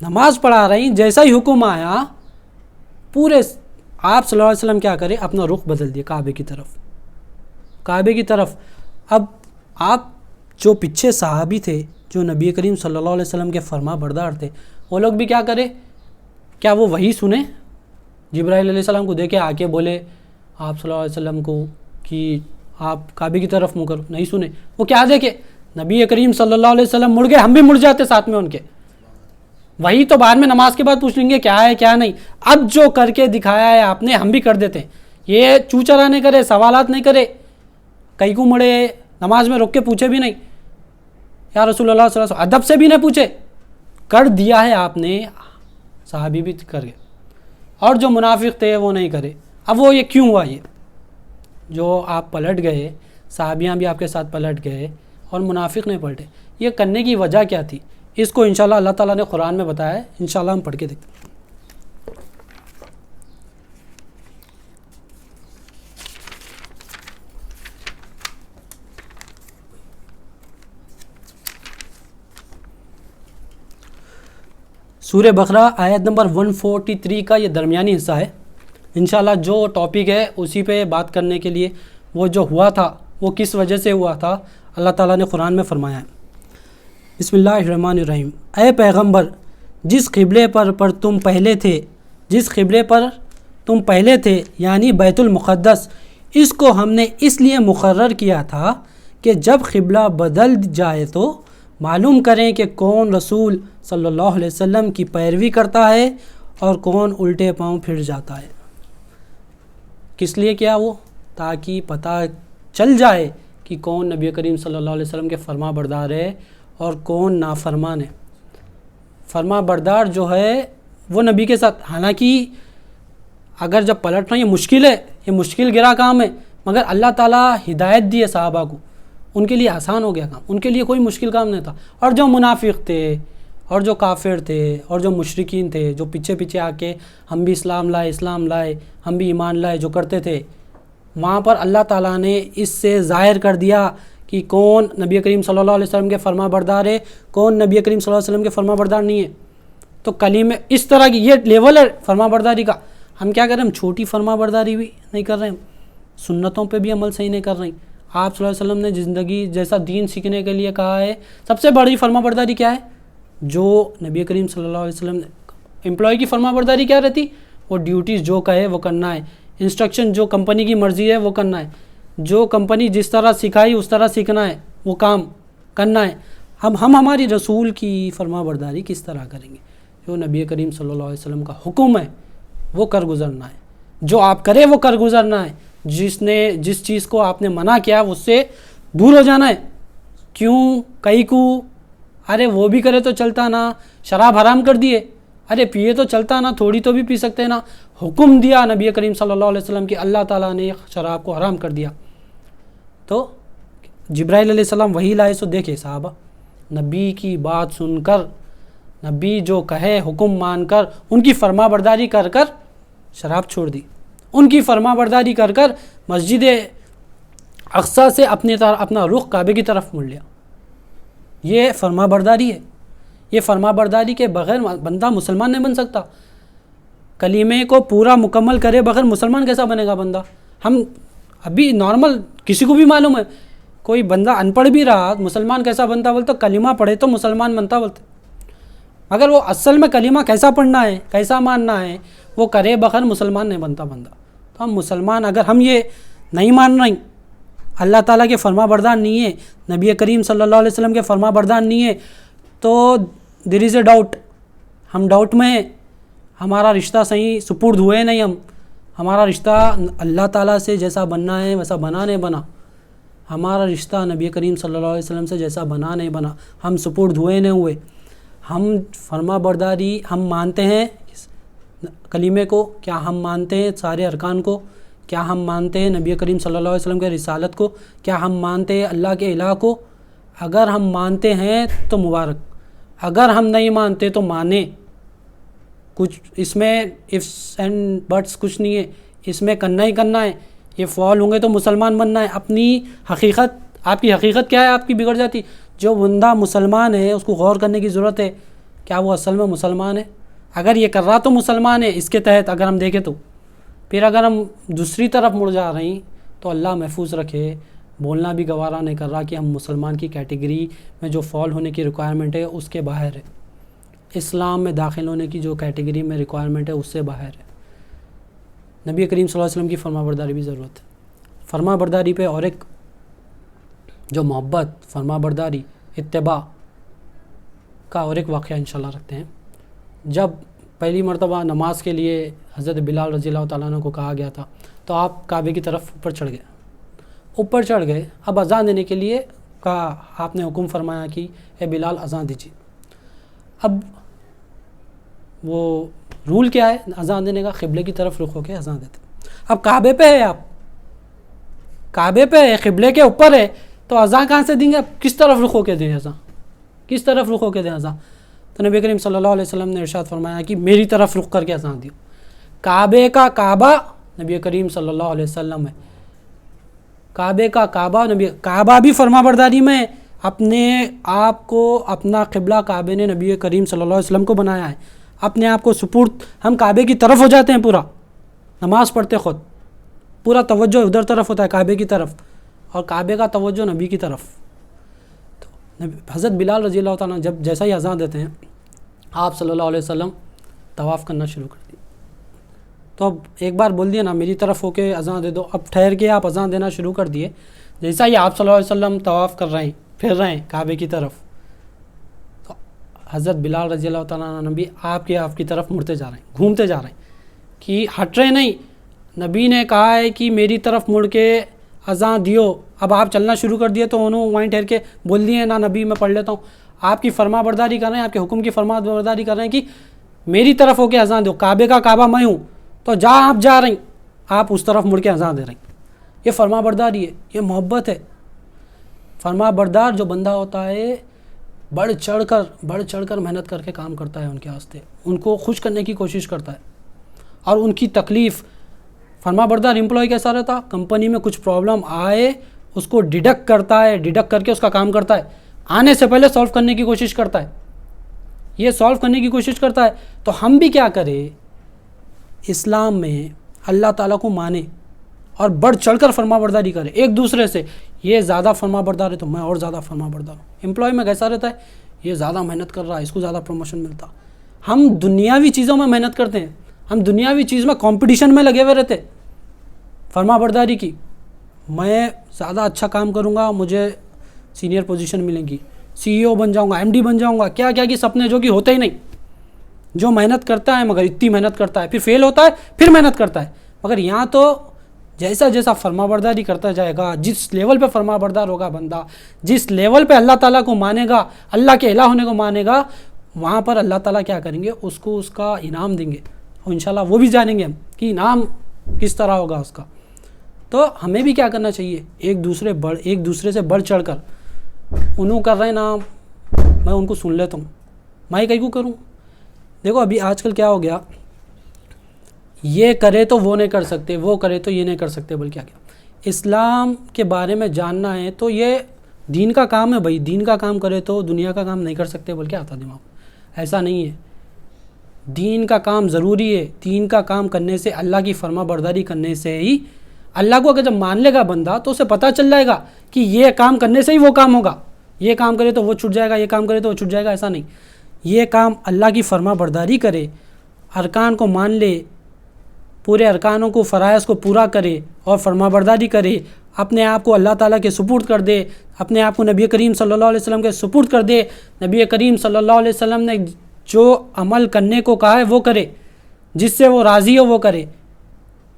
نماز پڑھا رہی، جیسا ہی حکم آیا پورے آپ صلی اللہ علیہ وسلم کیا کرے، اپنا رخ بدل دیے کعبے کی طرف۔ اب آپ جو پیچھے صحابی تھے جو نبی کریم صلی اللہ علیہ وسلم کے فرما بردار تھے، وہ لوگ بھی کیا کرے، کیا وہ وہی سنیں؟ جبرائیل علیہ السلام کو دیکھے آ کے بولے آپ صلی اللہ علیہ وسلم کو کہ آپ کعبے کی طرف منہ کرو، نہیں سنے۔ وہ کیا دیکھے، نبی کریم صلی اللہ علیہ وسلم مڑ گئے، ہم بھی مڑ جاتے ساتھ میں ان کے۔ وہی تو بعد میں نماز کے بعد پوچھ لیں گے کیا ہے کیا نہیں، اب جو کر کے دکھایا ہے آپ نے ہم بھی کر دیتے ہیں۔ یہ چوچرا نہیں کرے، سوالات نہیں کرے، کئی کو مڑے، نماز میں رک کے پوچھے بھی نہیں یا رسول اللہ صلی اللہ علیہ وسلم، ادب سے بھی نہیں پوچھے، کر دیا ہے آپ نے، صحابی بھی کر گئے، اور جو منافق تھے وہ نہیں کرے۔ اب وہ یہ کیوں ہوا، یہ جو آپ پلٹ گئے، صحابیاں بھی آپ کے ساتھ پلٹ گئے اور منافق نہیں پلٹے، یہ کرنے کی وجہ کیا تھی؟ اس کو انشاءاللہ اللہ تعالیٰ نے قرآن میں بتایا ہے، انشاءاللہ ہم پڑھ کے دیکھتے ہیں۔ سورہ بقرہ آیت نمبر 143 کا یہ درمیانی حصہ ہے، انشاءاللہ جو ٹاپک ہے اسی پہ بات کرنے کے لیے، وہ جو ہوا تھا وہ کس وجہ سے ہوا تھا، اللہ تعالیٰ نے قرآن میں فرمایا ہے۔ بسم اللہ الرحمن الرحیم، اے پیغمبر جس قبلے پر تم پہلے تھے یعنی بیت المقدس، اس کو ہم نے اس لیے مقرر کیا تھا کہ جب قبلہ بدل جائے تو معلوم کریں کہ کون رسول صلی اللہ علیہ وسلم کی پیروی کرتا ہے اور کون الٹے پاؤں پھر جاتا ہے۔ کس لیے کیا وہ؟ تاکہ پتہ چل جائے کہ کون نبی کریم صلی اللہ علیہ وسلم کے فرما بردار ہے اور کون نافرمان ہے۔ فرما بردار جو ہے وہ نبی کے ساتھ، حالانکہ اگر جب پلٹنا یہ مشکل ہے، یہ مشکل گرا کام ہے، مگر اللہ تعالیٰ ہدایت دی ہے صحابہ کو، ان کے لیے آسان ہو گیا کام، ان کے لیے کوئی مشکل کام نہیں تھا۔ اور جو منافق تھے اور جو کافر تھے اور جو مشرکین تھے، جو پیچھے آ کے ہم بھی اسلام لائے ہم بھی ایمان لائے جو کرتے تھے، وہاں پر اللہ تعالیٰ نے اس سے ظاہر کر دیا کہ کون نبی کریم صلی اللہ علیہ وسلم کے فرما بردار ہے، کون نبی کریم صلی اللہ علیہ وسلم کے فرما بردار نہیں ہے۔ تو کلمے اس طرح کی یہ لیول ہے فرما برداری کا۔ ہم کیا کر رہے ہیں؟ ہم چھوٹی فرما برداری بھی نہیں کر رہے ہیں، سنتوں پہ بھی عمل صحیح نہیں کر رہے ہیں۔ آپ صلی اللہ علیہ وسلم نے زندگی جیسا دین سیکھنے کے لیے کہا ہے، سب سے بڑی فرما برداری کیا ہے؟ جو نبی کریم صلی اللہ علیہ وسلم نے امپلائی کی فرما برداری کیا رہتی؟ وہ ڈیوٹیز جو کہے وہ کرنا ہے، انسٹرکشن جو کمپنی کی مرضی ہے وہ کرنا ہے، جو کمپنی جس طرح سکھائی اس طرح سیکھنا ہے، وہ کام کرنا ہے۔ ہم ہماری رسول کی فرما برداری کس طرح کریں گے؟ جو نبی کریم صلی اللہ علیہ وسلم کا حکم ہے وہ کر گزرنا ہے، جو آپ کرے وہ کر گزرنا ہے، جس چیز کو آپ نے منع کیا اس سے دور ہو جانا ہے۔ کیوں کئی کو ارے وہ بھی کرے تو چلتا نا، شراب حرام کر دیے، ارے پیے تو چلتا نا، تھوڑی تو بھی پی سکتے نا، حکم دیا نبی کریم صلی اللہ علیہ وسلم کی، اللہ تعالیٰ نے شراب کو حرام کر دیا۔ تو جبرائیل علیہ السلام وہی لائے، سو دیکھے صحابہ نبی کی بات سن کر، نبی جو کہے حکم مان کر، ان کی فرما برداری کر کر شراب چھوڑ دی، ان کی فرما برداری کر کر مسجد اقصیٰ سے اپنا رخ کعبے کی طرف مڑ لیا۔ یہ فرما برداری ہے۔ یہ فرما برداری کے بغیر بندہ مسلمان نہیں بن سکتا۔ کلمے کو پورا مکمل کرے بغیر مسلمان کیسا بنے گا بندہ؟ ہم ابھی نارمل کسی کو بھی معلوم ہے، کوئی بندہ ان پڑھ بھی رہا مسلمان کیسا بنتا بولتا، کلمہ پڑھے تو مسلمان بنتا بولتے، مگر وہ اصل میں کلمہ کیسا پڑھنا ہے، کیسا ماننا ہے، وہ کرے بغیر مسلمان نہیں بنتا بندہ۔ تو ہم مسلمان اگر ہم یہ نہیں مان رہے، اللہ تعالیٰ کے فرما بردار نہیں ہے، نبی کریم صلی اللہ علیہ وسلم کے فرما بردار نہیں ہے، تو دیر از اے ڈاؤٹ، ہم ڈاؤٹ میں ہیں، ہمارا رشتہ صحیح سپرد ہوئے نہیں، ہمارا رشتہ اللہ تعالیٰ سے جیسا بننا ہے ویسا بنا نہیں بنا، ہمارا رشتہ نبی کریم صلی اللہ علیہ وسلم سے جیسا بنا نہیں بنا، ہم سپرد ہوئے نہیں ہوئے۔ ہم فرما برداری ہم مانتے ہیں کلمے کو، کیا ہم مانتے ہیں سارے ارکان کو، کیا ہم مانتے ہیں نبی کریم صلی اللہ علیہ وسلم کے رسالت کو، کیا ہم مانتے ہیں اللہ کے الہ کو؟ اگر ہم مانتے ہیں تو مبارک، اگر ہم نہیں مانتے تو مانیں، کچھ اس میں ifs اینڈ بٹس کچھ نہیں ہے، اس میں کرنا ہی کرنا ہے، یہ فعال ہوں گے تو مسلمان بننا ہے۔ اپنی حقیقت، آپ کی حقیقت کیا ہے؟ آپ کی بگڑ جاتی۔ جو بندہ مسلمان ہے اس کو غور کرنے کی ضرورت ہے، کیا وہ اصل میں مسلمان ہے؟ اگر یہ کر رہا تو مسلمان ہے، اس کے تحت اگر ہم دیکھیں تو۔ پھر اگر ہم دوسری طرف مڑ جا رہے ہیں تو اللہ محفوظ رکھے، بولنا بھی گوارا نہیں کر رہا کہ ہم مسلمان کی کیٹیگری میں جو فال ہونے کی ریکوائرمنٹ ہے اس کے باہر ہے، اسلام میں داخل ہونے کی جو کیٹیگری میں ریکوائرمنٹ ہے اس سے باہر ہے۔ نبی کریم صلی اللہ علیہ وسلم کی فرما برداری بھی ضرورت ہے۔ فرما برداری پہ اور ایک جو محبت، فرما برداری، اتباع کا اور ایک واقعہ انشاءاللہ رکھتے ہیں۔ جب پہلی مرتبہ نماز کے لیے حضرت بلال رضی اللہ تعالیٰ عنہ کو کہا گیا تھا تو آپ کعبے کی طرف اوپر چڑھ گئے، اب اذان دینے کے لیے کہا، آپ نے حکم فرمایا کہ اے بلال اذان دیجیے۔ اب وہ رول کیا ہے اذان دینے کا؟ قبلے کی طرف رخ ہو کے اذان دیتے۔ اب کعبے پہ ہے، آپ کعبے پہ ہے، قبلے کے اوپر ہے، تو اذان کہاں سے دیں گے؟ اب کس طرف رخ ہو کے دیں اذان؟ کس طرف رخ ہو کے دیں اذان؟ تو نبی کریم صلی اللہ علیہ وسلم نے ارشاد فرمایا کہ میری طرف رخ کر کے اذان دیو۔ کعبے کا کعبہ نبی کریم صلی اللہ علیہ وسلم ہے، کعبے کا کعبہ کعبہ بھی فرما برداری میں اپنے آپ کو، اپنا قبلہ کعبے نے نبی کریم صلی اللہ علیہ وسلم کو بنایا ہے، اپنے آپ کو سپرد، ہم کعبے کی طرف ہو جاتے ہیں، پورا نماز پڑھتے خود پورا توجہ ادھر طرف ہوتا ہے کعبے کی طرف، اور کعبے کا توجہ نبی کی طرف۔ تو حضرت بلال رضی اللہ تعالیٰ جب جیسا ہی اذان دیتے ہیں، آپ صلی اللہ علیہ وسلم طواف کرنا شروع کر دی۔ تو اب ایک بار بول دیا نا میری طرف ہو کے اذان دے دو، اب ٹھہر کے آپ اذان دینا شروع کر دیے۔ جیسا ہی آپ صلی اللہ علیہ وسلم طواف کر رہے ہیں، پھر رہے ہیں کعبے کی طرف، تو حضرت بلال رضی اللہ تعالیٰ عنہ بھی آپ کی طرف مڑتے جا رہے ہیں، گھومتے جا رہے ہیں کہ ہٹ رہے نہیں۔ نبی نے کہا ہے کہ میری طرف مڑ کے اذان دیو، اب آپ چلنا شروع کر دیے تو انہوں وہیں ٹھہر کے بول دیے نا نبی میں پڑھ لیتا ہوں، آپ کی فرما برداری کر رہے ہیں، آپ کے حکم کی فرما برداری کر رہے ہیں کہ میری طرف ہو کے اذان دو، کعبے کا کعبہ میں ہوں، تو جہاں آپ جا رہے ہیں آپ اس طرف مڑ کے اذان دے رہے ہیں۔ یہ فرما برداری ہے، یہ محبت ہے۔ فرما بردار جو بندہ ہوتا ہے بڑھ چڑھ کر محنت کر کے کام کرتا ہے ان کے واسطے، ان کو خوش کرنے کی کوشش کرتا ہے، اور ان کی تکلیف فرما بردار امپلائی کیسا رہتا؟ کمپنی میں کچھ پرابلم آئے اس کو ڈیڈکٹ کرتا ہے، ڈیڈکٹ کر کے اس کا کام کرتا ہے، آنے سے پہلے سالو کرنے کی کوشش کرتا ہے، یہ سالو کرنے کی کوشش کرتا ہے۔ تو ہم بھی کیا کریں؟ اسلام میں اللہ تعالیٰ کو مانے اور بڑھ چڑھ کر فرما برداری کرے ایک دوسرے سے۔ یہ زیادہ فرما بردار ہے تو میں اور زیادہ فرما بردار ہوں۔ امپلائی میں کیسا رہتا ہے؟ یہ زیادہ محنت کر رہا ہے، اس کو زیادہ پروموشن ملتا۔ ہم دنیاوی چیزوں میں محنت کرتے ہیں، ہم دنیاوی چیز میں کمپٹیشن میں لگے ہوئے رہتے۔ فرما برداری کی، میں زیادہ اچھا کام کروں گا، مجھے سینئر پوزیشن ملیں گی، CEO بن جاؤں گا، MD بن جاؤں گا، کیا کیا کی سپنے جو کہ ہوتے ہی نہیں۔ جو محنت کرتا ہے مگر اتنی محنت کرتا ہے، پھر فیل ہوتا ہے، پھر محنت کرتا ہے۔ مگر یہاں تو جیسا جیسا فرما برداری کرتا جائے گا، جس لیول پہ فرما بردار ہوگا بندہ، جس لیول پہ اللہ تعالیٰ کو مانے گا، اللہ کے الہ ہونے کو مانے گا، وہاں پر اللہ تعالیٰ کیا کریں گے؟ اس کو اس کا انعام دیں گے، اور انشاءاللہ وہ بھی جانیں گے ہم کہ انعام کس طرح ہوگا اس کا۔ تو ہمیں بھی کیا کرنا چاہیے؟ ایک دوسرے سے بڑھ چڑھ کر، انہوں کر رہے ہیں نا، میں ان کو سن لیتا ہوں، میں کہیں کو کروں۔ دیکھو ابھی آج کل کیا ہو گیا، یہ کرے تو وہ نہیں کر سکتے، وہ کرے تو یہ نہیں کر سکتے، بلکہ کیا اسلام کے بارے میں جاننا ہے تو یہ دین کا کام ہے بھائی، دین کا کام کرے تو دنیا کا کام نہیں کر سکتے، بلکہ آتا دماغ۔ ایسا نہیں ہے، دین کا کام ضروری ہے۔ دین کا کام کرنے سے، اللہ کی فرما برداری کرنے سے ہی، اللہ کو اگر جب مان لے گا بندہ تو اسے پتہ چل جائے گا کہ یہ کام کرنے سے ہی وہ کام ہوگا، یہ کام کرے تو وہ چھٹ جائے گا، یہ کام کرے تو وہ چھٹ جائے گا، ایسا نہیں۔ یہ کام اللہ کی فرما برداری کرے، ارکان کو مان لے، پورے ارکانوں کو، فرائض کو پورا کرے اور فرما برداری کرے، اپنے آپ کو اللہ تعالیٰ کے سپرد کر دے، اپنے آپ کو نبی کریم صلی اللہ علیہ وسلم کے سپرد کر دے۔ نبی کریم صلی اللہ علیہ وسلم نے جو عمل کرنے کو کہا ہے وہ کرے، جس سے وہ راضی ہو وہ کرے،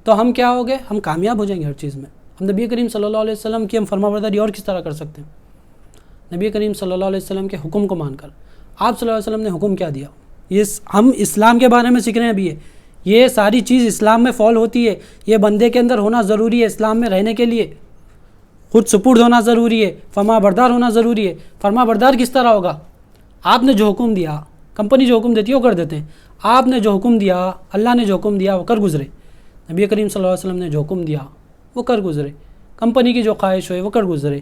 تو ہم کیا ہو گئے؟ ہم کامیاب ہو جائیں گے ہر چیز میں۔ ہم نبی کریم صلی اللہ علیہ وسلم کی ہم فرما برداری اور کس طرح کر سکتے ہیں؟ نبی کریم صلی اللہ علیہ وسلم کے حکم کو مان کر۔ آپ صلی اللہ علیہ وسلم نے حکم کیا دیا؟ یہ ہم اسلام کے بارے میں سیکھ رہے ہیں ابھی، یہ ساری چیز اسلام میں فال ہوتی ہے، یہ بندے کے اندر ہونا ضروری ہے اسلام میں رہنے کے لیے۔ خود سپرد ہونا ضروری ہے، فرما بردار ہونا ضروری ہے۔ فرما بردار کس طرح ہوگا؟ آپ نے جو حکم دیا، کمپنی جو حکم دیتی ہے وہ کر دیتے ہیں، آپ نے جو حکم دیا، اللہ نے جو حکم دیا وہ کر گزرے، نبی کریم صلی اللہ علیہ وسلم نے جو حکم دیا وہ کر گزرے، کمپنی کی جو خواہش ہوئے وہ کر گزرے،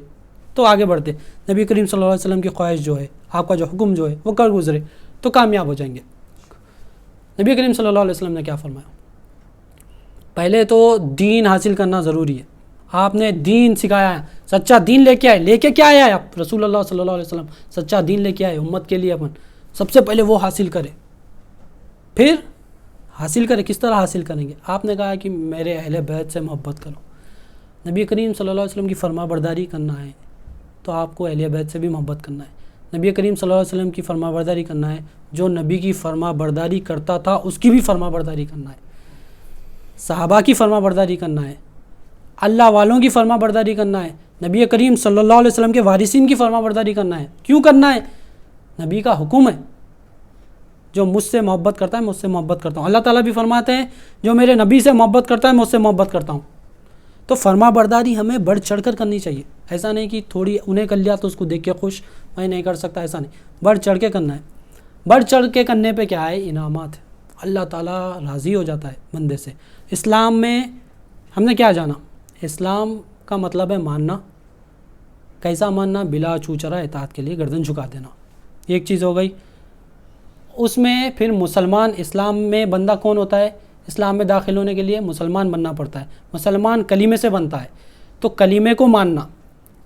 تو آگے بڑھتے۔ نبی کریم صلی اللہ علیہ وسلم کی خواہش جو ہے، آپ کا جو حکم جو ہے وہ کر گزرے، تو کامیاب ہو جائیں گے۔ نبی کریم صلی اللہ علیہ وسلم نے کیا فرمایا؟ پہلے تو دین حاصل کرنا ضروری ہے، آپ نے دین سکھایا ہے، سچا دین لے کے آئے، لے کے کیا آئے آپ؟ رسول اللہ صلی اللہ علیہ وسلم سچا دین لے کے آئے امت کے لیے۔ اپن سب سے پہلے وہ حاصل کرے، پھر حاصل کرے۔ کس طرح حاصل کریں گے؟ آپ نے کہا کہ میرے اہل بیت سے محبت کرو، نبی کریم صلی اللہ علیہ وسلم کی فرما برداری کرنا ہے تو آپ کو اہل بیت سے بھی محبت کرنا ہے۔ نبی کریم صلی اللہ علیہ وسلم کی فرما برداری کرنا ہے، جو نبی کی فرما برداری کرتا تھا اس کی بھی فرما برداری کرنا ہے، صحابہ کی فرما برداری کرنا ہے، اللہ والوں کی فرما برداری کرنا ہے، نبی کریم صلی اللہ علیہ وسلم کے وارثین کی فرما برداری کرنا ہے۔ کیوں کرنا ہے؟ نبی کا حکم ہے، جو مجھ سے محبت کرتا ہے میں اس سے محبت کرتا ہوں۔ اللہ تعالیٰ بھی فرماتے ہیں جو میرے نبی سے محبت کرتا ہے میں اس سے محبت کرتا ہوں۔ تو فرما برداری ہمیں بڑھ چڑھ کر کرنی چاہیے، ایسا نہیں کہ تھوڑی انہیں کر لیا تو اس کو دیکھ کے خوش، میں نہیں کر سکتا، ایسا نہیں، بڑھ چڑھ کے کرنا ہے۔ بڑھ چڑھ کے کرنے پہ کیا ہے؟ انعامات ہے، اللہ تعالیٰ راضی ہو جاتا ہے بندے سے۔ اسلام میں ہم نے کیا جانا؟ اسلام کا مطلب ہے ماننا۔ کیسا ماننا؟ بلا چوچرا اطاعت کے لیے گردن جھکا دینا، ایک چیز ہو گئی۔ اس میں پھر مسلمان، اسلام میں بندہ کون ہوتا ہے؟ اسلام میں داخل ہونے کے لیے مسلمان بننا پڑتا ہے، مسلمان کلمے سے بنتا ہے، تو کلمے کو ماننا۔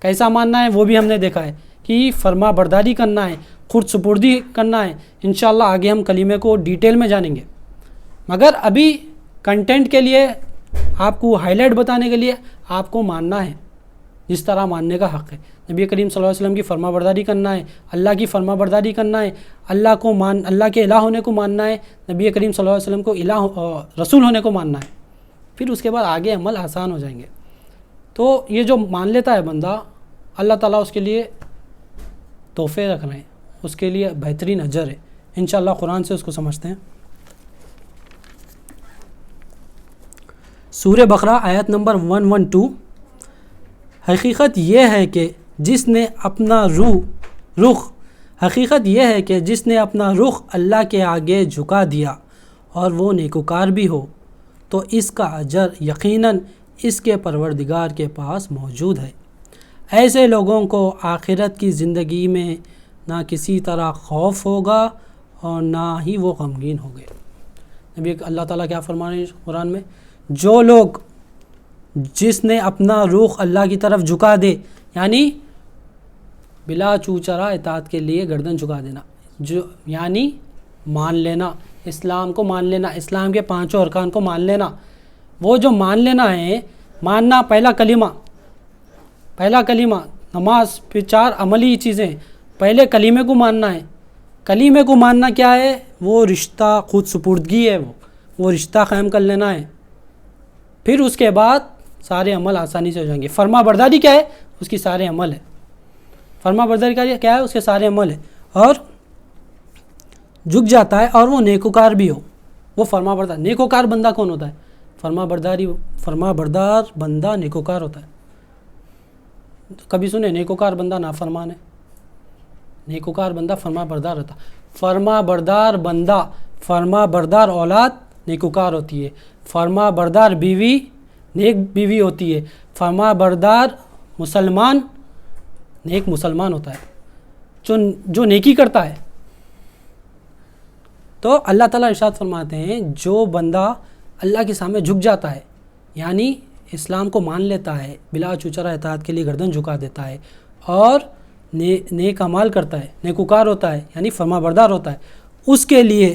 کیسا ماننا ہے وہ بھی ہم نے دیکھا ہے کہ فرما برداری کرنا ہے، خود سپردی کرنا ہے۔ انشاءاللہ آگے ہم کلمے کو ڈیٹیل میں جانیں گے، مگر ابھی کنٹینٹ کے لیے آپ کو ہائی لائٹ بتانے کے لیے آپ کو ماننا ہے جس طرح ماننے کا حق ہے۔ نبی کریم صلی اللہ علیہ وسلم کی فرما برداری کرنا ہے، اللہ کی فرما برداری کرنا ہے، اللہ کے الہ ہونے کو ماننا ہے، نبی کریم صلی اللہ علیہ وسلم کو رسول ہونے کو ماننا ہے، پھر اس کے بعد آگے عمل آسان ہو جائیں گے۔ تو یہ جو مان لیتا ہے بندہ، اللہ تعالیٰ اس کے لیے تحفے رکھ رہے ہیں، اس کے لیے بہترین اجر ہے۔ انشاءاللہ قرآن سے اس کو سمجھتے ہیں۔ سورہ بقرہ آیت نمبر 112۔ حقیقت یہ ہے کہ جس نے اپنا رخ اللہ کے آگے جھکا دیا اور وہ نیکوکار بھی ہو تو اس کا اجر یقیناً اس کے پروردگار کے پاس موجود ہے۔ ایسے لوگوں کو آخرت کی زندگی میں نہ کسی طرح خوف ہوگا اور نہ ہی وہ غمگین ہوں گے۔ نبی اللہ تعالیٰ کیا فرما رہے ہیں قرآن میں؟ جو لوگ جس نے اپنا رخ اللہ کی طرف جھکا دے، یعنی بلا چوچرا اطاعت کے لیے گردن جھکا دینا، جو یعنی مان لینا، اسلام کو مان لینا، اسلام کے 5 ارکان کو مان لینا۔ وہ جو مان لینا ہے، ماننا پہلا کلمہ نماز، پھر 4 عملی چیزیں۔ پہلے کلمے کو ماننا ہے۔ کلمے کو ماننا کیا ہے؟ وہ رشتہ خود سپردگی ہے، وہ رشتہ قائم کر لینا ہے۔ پھر اس کے بعد سارے عمل آسانی سے ہو جائیں گے۔ فرما برداری کیا ہے؟ اس کی سارے عمل ہے۔ فرما برداری کیا ہے؟ اس کے سارے عمل ہے، اور جھک جاتا ہے، اور وہ نیکوکار بھی ہو، وہ فرما بردار۔ نیکوکار بندہ کون ہوتا ہے؟ فرما بردار بندہ نیکوکار ہوتا ہے۔ کبھی سنے نیکوکار بندہ نافرمان ہے؟ نیکوکار بندہ فرما بردار ہوتا ہے۔ فرما بردار اولاد نیکوکار ہوتی ہے۔ فرما بردار بیوی نیک بیوی ہوتی ہے۔ فرما بردار مسلمان نیک مسلمان ہوتا ہے، جو نیکی کرتا ہے۔ تو اللہ تعالیٰ ارشاد فرماتے ہیں جو بندہ اللہ کے سامنے جھک جاتا ہے، یعنی اسلام کو مان لیتا ہے، بلا چوچرا اطاعت کے لیے گردن جھکا دیتا ہے، اور نیک اعمال کرتا ہے، نیکوکار ہوتا ہے، یعنی فرما بردار ہوتا ہے، اس کے لیے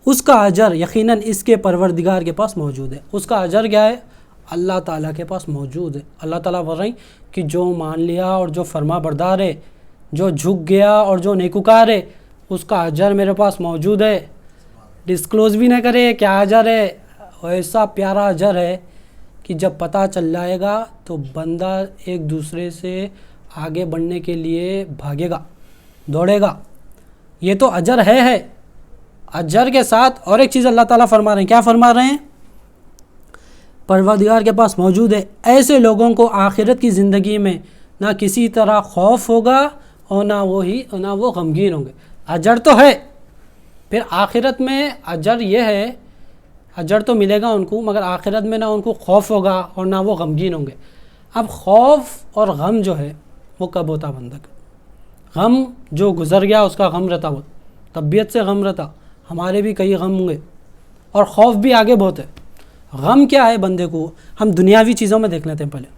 اس کا اجر یقیناً اس کے پروردگار کے پاس موجود ہے۔ اس کا اجر کیا ہے؟ اللہ تعالیٰ کے پاس موجود ہے۔ اللہ تعالیٰ بول رہے ہیں کہ جو مان لیا اور جو فرما بردار ہے، جو جھک گیا اور جو نیکوکار ہے، اس کا اجر میرے پاس موجود ہے۔ ڈسکلوز بھی نہ کرے کیا اجر ہے، ایسا پیارا اجر ہے کہ جب پتہ چل جائے گا تو بندہ ایک دوسرے سے آگے بڑھنے کے لیے بھاگے گا، دوڑے گا۔ یہ تو اجر ہے۔ اجر کے ساتھ اور ایک چیز اللہ تعالیٰ فرما رہے ہیں۔ کیا فرما رہے ہیں؟ پروردگار کے پاس موجود ہے، ایسے لوگوں کو آخرت کی زندگی میں نہ کسی طرح خوف ہوگا اور نہ وہ غمگین ہوں گے۔ اجر تو ہے، پھر آخرت میں اجر یہ ہے، اجر تو ملے گا ان کو، مگر آخرت میں نہ ان کو خوف ہوگا اور نہ وہ غمگین ہوں گے۔ اب خوف اور غم جو ہے وہ کب ہوتا بندہ کا؟ غم جو گزر گیا اس کا غم رہتا، وہ طبیعت سے غم رہتا، ہمارے بھی کئی غم ہوں گے، اور خوف بھی آگے بہت ہے۔ غم کیا ہے بندے کو؟ ہم دنیاوی چیزوں میں دیکھ لیتے ہیں پہلے،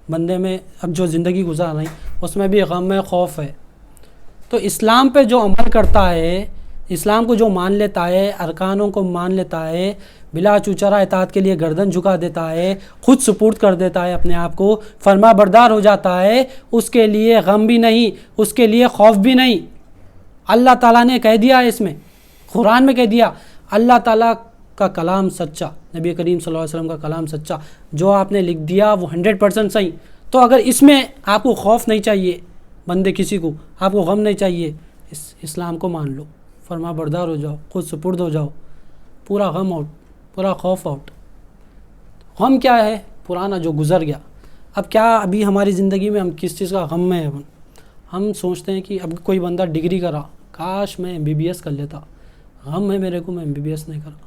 بندے میں اب جو زندگی گزار رہی اس میں بھی غم ہے، خوف ہے۔ تو اسلام پہ جو عمل کرتا ہے، اسلام کو جو مان لیتا ہے، ارکانوں کو مان لیتا ہے، بلا چوچرا اطاعت کے لیے گردن جھکا دیتا ہے، خود سپرد کر دیتا ہے اپنے آپ کو، فرما بردار ہو جاتا ہے، اس کے لیے غم بھی نہیں، اس کے لیے خوف بھی نہیں۔ اللہ تعالیٰ نے کہہ دیا ہے، اس میں قرآن میں کہہ دیا، اللہ تعالیٰ کا کلام سچا، نبی کریم صلی اللہ علیہ وسلم کا کلام سچا، جو آپ نے لکھ دیا وہ 100% صحیح۔ تو اگر اس میں آپ کو خوف نہیں چاہیے، بندے کسی کو آپ کو غم نہیں چاہیے، اسلام کو مان لو، فرما بردار ہو جاؤ، خود سپرد ہو جاؤ، پورا غم آؤٹ، پورا خوف آؤٹ۔ غم کیا ہے؟ پرانا جو گزر گیا۔ اب کیا ابھی ہماری زندگی میں ہم کس چیز کا غم میں ہے؟ ہم سوچتے ہیں کہ اب کوئی بندہ ڈگری کرا، کاش میں MBBS کر لیتا، غم ہے میرے کو، میں MBBS نہیں کرا۔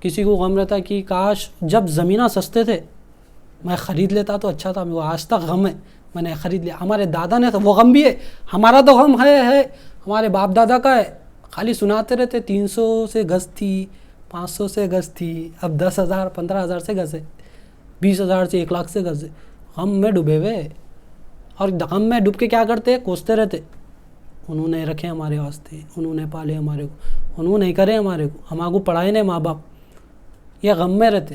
کسی کو غم رہتا ہے کہ کاش جب زمینہ سستے تھے میں خرید لیتا تو اچھا تھا، وہ آج تک غم ہے میں نے خرید لیا۔ ہمارے دادا نے تو وہ غم بھی ہے، ہمارا تو غم ہے ہمارے باپ دادا کا ہے، خالی سناتے رہتے 300 سے گز تھی، 500 سے گز تھی، اب 10,000 15,000 سے گز ہے، 20,000 سے 1,00,000 سے گز ہے۔ غم میں ڈوبے ہوئے، اور غم میں ڈوب کے کیا کرتے؟ کوستے رہتے، انہوں نے رکھے ہمارے واسطے، انہوں نے پالے ہمارے کو، انہوں نے کرے ہمارے کو، ہمارے کو پڑھائے نہیں ماں باپ، یہ غم میں رہتے۔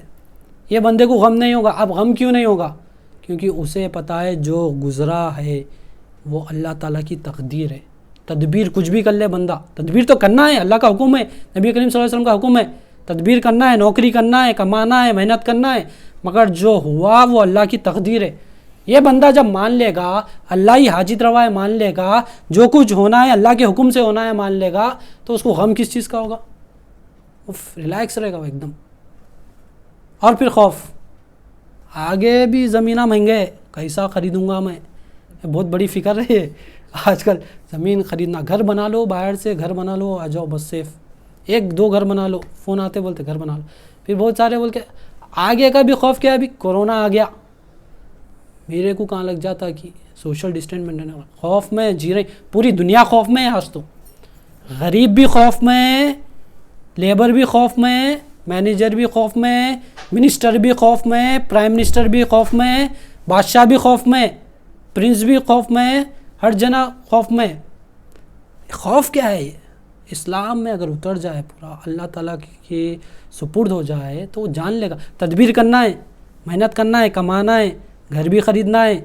یہ بندے کو غم نہیں ہوگا۔ اب غم کیوں نہیں ہوگا؟ کیونکہ اسے پتہ ہے جو گزرا ہے وہ اللہ تعالیٰ کی تقدیر ہے۔ تدبیر کچھ بھی کر لے بندہ، تدبیر تو کرنا ہے، اللہ کا حکم ہے، نبی کریم صلی اللہ علیہ وسلم کا حکم ہے، تدبیر کرنا ہے، نوکری کرنا ہے، کمانا ہے، محنت کرنا ہے، مگر جو ہوا وہ اللہ کی تقدیر ہے۔ یہ بندہ جب مان لے گا، اللہ ہی حاجت روا ہے مان لے گا، جو کچھ ہونا ہے اللہ کے حکم سے ہونا ہے مان لے گا، تو اس کو غم کس چیز کا ہوگا؟ وہ ریلیکس رہے گا وہ ایک دم۔ اور پھر خوف، آگے بھی زمینہ مہنگے، کیسا خریدوں گا میں؟ بہت بڑی فکر ہے آج کل، زمین خریدنا، گھر بنا لو، باہر سے گھر بنا لو، آ جاؤ بس سیف، ایک دو گھر بنا لو، فون آتے بولتے گھر بنا لو. پھر بہت سارے بول کے آگے کا بھی خوف کیا ہے، ابھی کورونا آ گیا، میرے کو کہاں لگ جاتا کہ سوشل ڈسٹینس مینٹین. خوف میں جی رہے، پوری دنیا خوف میں ہے آج تو. غریب بھی خوف میں ہے، لیبر بھی خوف میں ہے، مینیجر بھی خوف میں ہے، منسٹر بھی خوف میں ہے، پرائم منسٹر بھی خوف میں ہے، بادشاہ بھی خوف میں ہے، پرنس بھی خوف میں ہے، ہر جنا خوف میں ہے. خوف کیا ہے یہ؟ اسلام میں اگر اتر جائے پورا، اللہ تعالیٰ کے سپرد ہو جائے تو وہ جان لے گا. تدبیر کرنا ہے، محنت کرنا ہے، کمانا ہے، گھر بھی خریدنا ہے،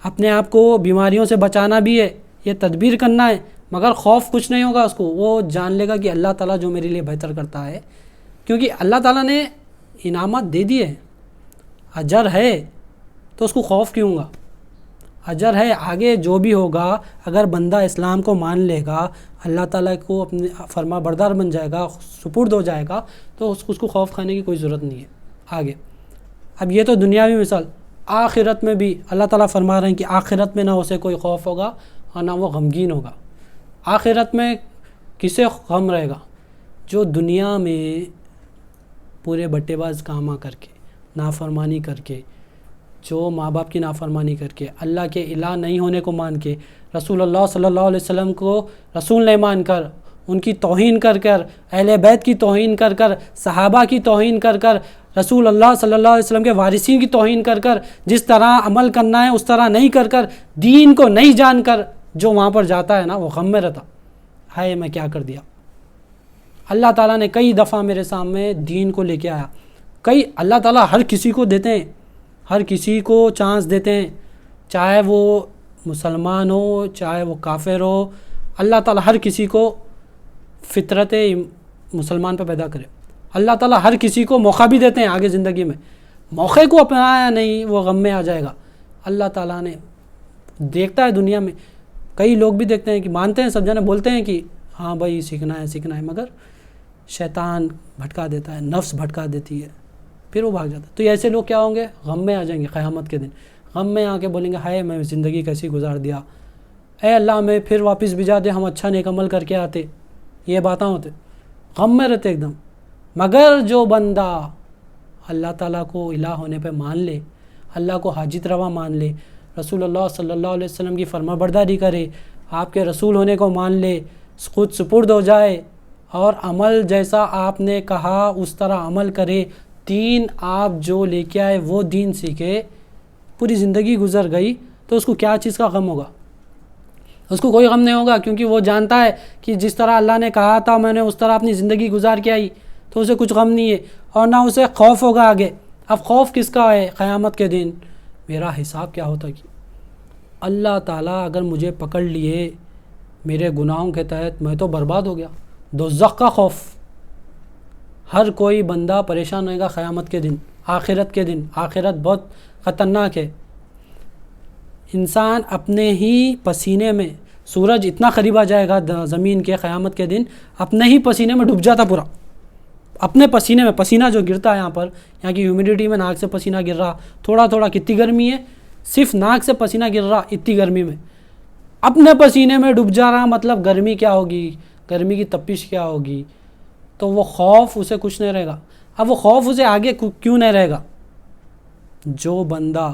اپنے آپ کو بیماریوں سے بچانا بھی ہے، یہ تدبیر کرنا ہے. مگر خوف کچھ نہیں ہوگا اس کو، وہ جان لے گا کہ اللہ تعالیٰ جو میرے لیے بہتر کرتا ہے. کیونکہ اللہ تعالیٰ نے انعامات دے دیے، اجر ہے، تو اس کو خوف کیوں ہوگا؟ اجر ہے، آگے جو بھی ہوگا اگر بندہ اسلام کو مان لے گا، اللہ تعالیٰ کو اپنے فرما بردار بن جائے گا، سپرد ہو جائے گا، تو اس کو خوف کھانے کی کوئی ضرورت نہیں ہے. آگے اب یہ تو دنیاوی مثال، آخرت میں بھی اللہ تعالیٰ فرما رہے ہیں کہ آخرت میں نہ اسے کوئی خوف ہوگا اور نہ وہ غمگین ہوگا. آخرت میں کسے غم رہے گا؟ جو دنیا میں پورے بٹے باز کام کر کے، نافرمانی کر کے، جو ماں باپ کی نافرمانی کر کے، اللہ کے الہ نہیں ہونے کو مان کے، رسول اللہ صلی اللہ علیہ وسلم کو رسول نہیں مان کر، ان کی توہین کر کر، اہل بیت کی توہین کر کر، صحابہ کی توہین کر کر، رسول اللہ صلی اللہ علیہ وسلم کے وارثین کی توہین کر کر، جس طرح عمل کرنا ہے اس طرح نہیں کر کر، دین کو نہیں جان کر جو وہاں پر جاتا ہے نا، وہ غم میں رہتا، ہائے میں کیا کر دیا. اللہ تعالیٰ نے کئی دفعہ میرے سامنے دین کو لے کے آیا. اللہ تعالیٰ ہر کسی کو دیتے ہیں، ہر کسی کو چانس دیتے ہیں، چاہے وہ مسلمان ہو چاہے وہ کافر ہو. اللہ تعالیٰ ہر کسی کو فطرت مسلمان پہ پیدا کرے. اللہ تعالیٰ ہر کسی کو موقع بھی دیتے ہیں آگے زندگی میں. موقع کو اپنایا نہیں وہ غم میں آ جائے گا. اللہ تعالیٰ نے دیکھتا ہے دنیا میں، کئی لوگ بھی دیکھتے ہیں کہ مانتے ہیں، سب جنے بولتے ہیں کہ ہاں بھائی سیکھنا ہے، مگر شیطان بھٹکا دیتا ہے، نفس بھٹکا دیتی ہے، پھر وہ بھاگ جاتا ہے. تو ایسے لوگ کیا ہوں گے؟ غم میں آ جائیں گے قیامت کے دن. غم میں آ کے بولیں گے ہائے میں زندگی کیسی گزار دیا، اے اللہ میں پھر واپس بھیجا دے، ہم اچھا نیک عمل کر کے آتے. یہ باتیں ہوتے، غم میں رہتے ایک دم. مگر جو بندہ اللہ تعالیٰ کو الہ ہونے پہ مان لے، اللہ کو حاجت روا مان لے، رسول اللہ صلی اللہ علیہ وسلم کی فرما برداری کرے، آپ کے رسول ہونے کو مان لے، خود سپرد ہو جائے اور عمل جیسا آپ نے کہا اس طرح عمل کرے، دین آپ جو لے کے آئے وہ دین سیکھے، پوری زندگی گزر گئی، تو اس کو کیا چیز کا غم ہوگا؟ اس کو کوئی غم نہیں ہوگا، کیونکہ وہ جانتا ہے کہ جس طرح اللہ نے کہا تھا میں نے اس طرح اپنی زندگی گزار کے آئی، تو اسے کچھ غم نہیں ہے اور نہ اسے خوف ہوگا آگے. اب خوف کس کا ہے؟ قیامت کے دن میرا حساب کیا ہوتا کہ اللہ تعالیٰ اگر مجھے پکڑ لیے میرے گناہوں کے تحت، میں تو برباد ہو گیا. دوزخ کا خوف، ہر کوئی بندہ پریشان ہوئے گا قیامت کے دن، آخرت کے دن. آخرت بہت خطرناک ہے. انسان اپنے ہی پسینے میں، سورج اتنا قریب آ جائے گا زمین کے قیامت کے دن، اپنے ہی پسینے میں ڈوب جاتا پورا. اپنے پسینے میں، پسینہ جو گرتا ہے یہاں کی ہیومیڈیٹی میں ناک سے پسینہ گر رہا، تھوڑا تھوڑا، کتنی گرمی ہے، صرف ناک سے پسینہ گر رہا اتنی گرمی میں، اپنے پسینے میں ڈوب جا رہا. مطلب گرمی کیا ہوگی، گرمی کی تپش کیا ہوگی. تو وہ خوف اسے کچھ نہیں رہے گا. اب وہ خوف اسے آگے کیوں نہیں رہے گا؟ جو بندہ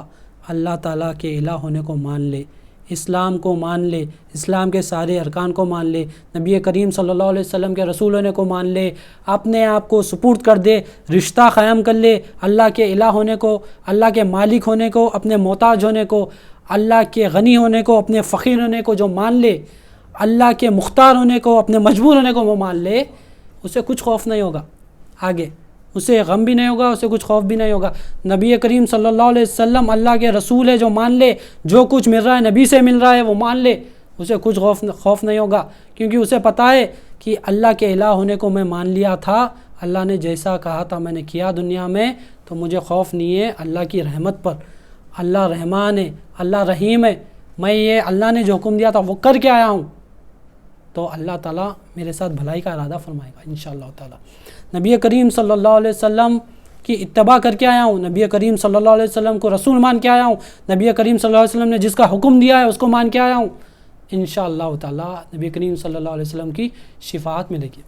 اللہ تعالیٰ کے الہ ہونے کو مان لے، اسلام کو مان لے، اسلام کے سارے ارکان کو مان لے، نبی کریم صلی اللہ علیہ وسلم کے رسول ہونے کو مان لے، اپنے آپ کو سپرد کر دے، رشتہ قائم کر لے اللہ کے الہ ہونے کو، اللہ کے مالک ہونے کو، اپنے محتاج ہونے کو، اللہ کے غنی ہونے کو، اپنے فقیر ہونے کو جو مان لے، اللہ کے مختار ہونے کو، اپنے مجبور ہونے کو وہ مان لے، اسے کچھ خوف نہیں ہوگا آگے، اسے غم بھی نہیں ہوگا، اسے کچھ خوف بھی نہیں ہوگا. نبی کریم صلی اللہ علیہ وسلم اللہ کے رسول ہے جو مان لے، جو کچھ مل رہا ہے نبی سے مل رہا ہے وہ مان لے، اسے کچھ خوف نہیں ہوگا. کیونکہ اسے پتہ ہے کہ اللہ کے الہ ہونے کو میں مان لیا تھا، اللہ نے جیسا کہا تھا میں نے کیا دنیا میں، تو مجھے خوف نہیں ہے اللہ کی رحمت پر. اللہ رحمان ہے، اللہ رحیم ہے، میں یہ اللہ نے جو حکم دیا تھا وہ کر کے آیا ہوں، تو اللہ تعالیٰ میرے ساتھ بھلائی کا ارادہ فرمائے گا انشاءاللہ تعالیٰ. نبی کریم صلی اللہ علیہ وسلم کی اتباع کر کے آیا ہوں، نبی کریم صلی اللہ علیہ وسلم کو رسول مان کے آیا ہوں، نبی کریم صلی اللہ علیہ وسلم نے جس کا حکم دیا ہے اس کو مان کے آیا ہوں. انشاءاللہ تعالیٰ نبی کریم صلی اللہ علیہ وسلم کی شفاعت ملے گی.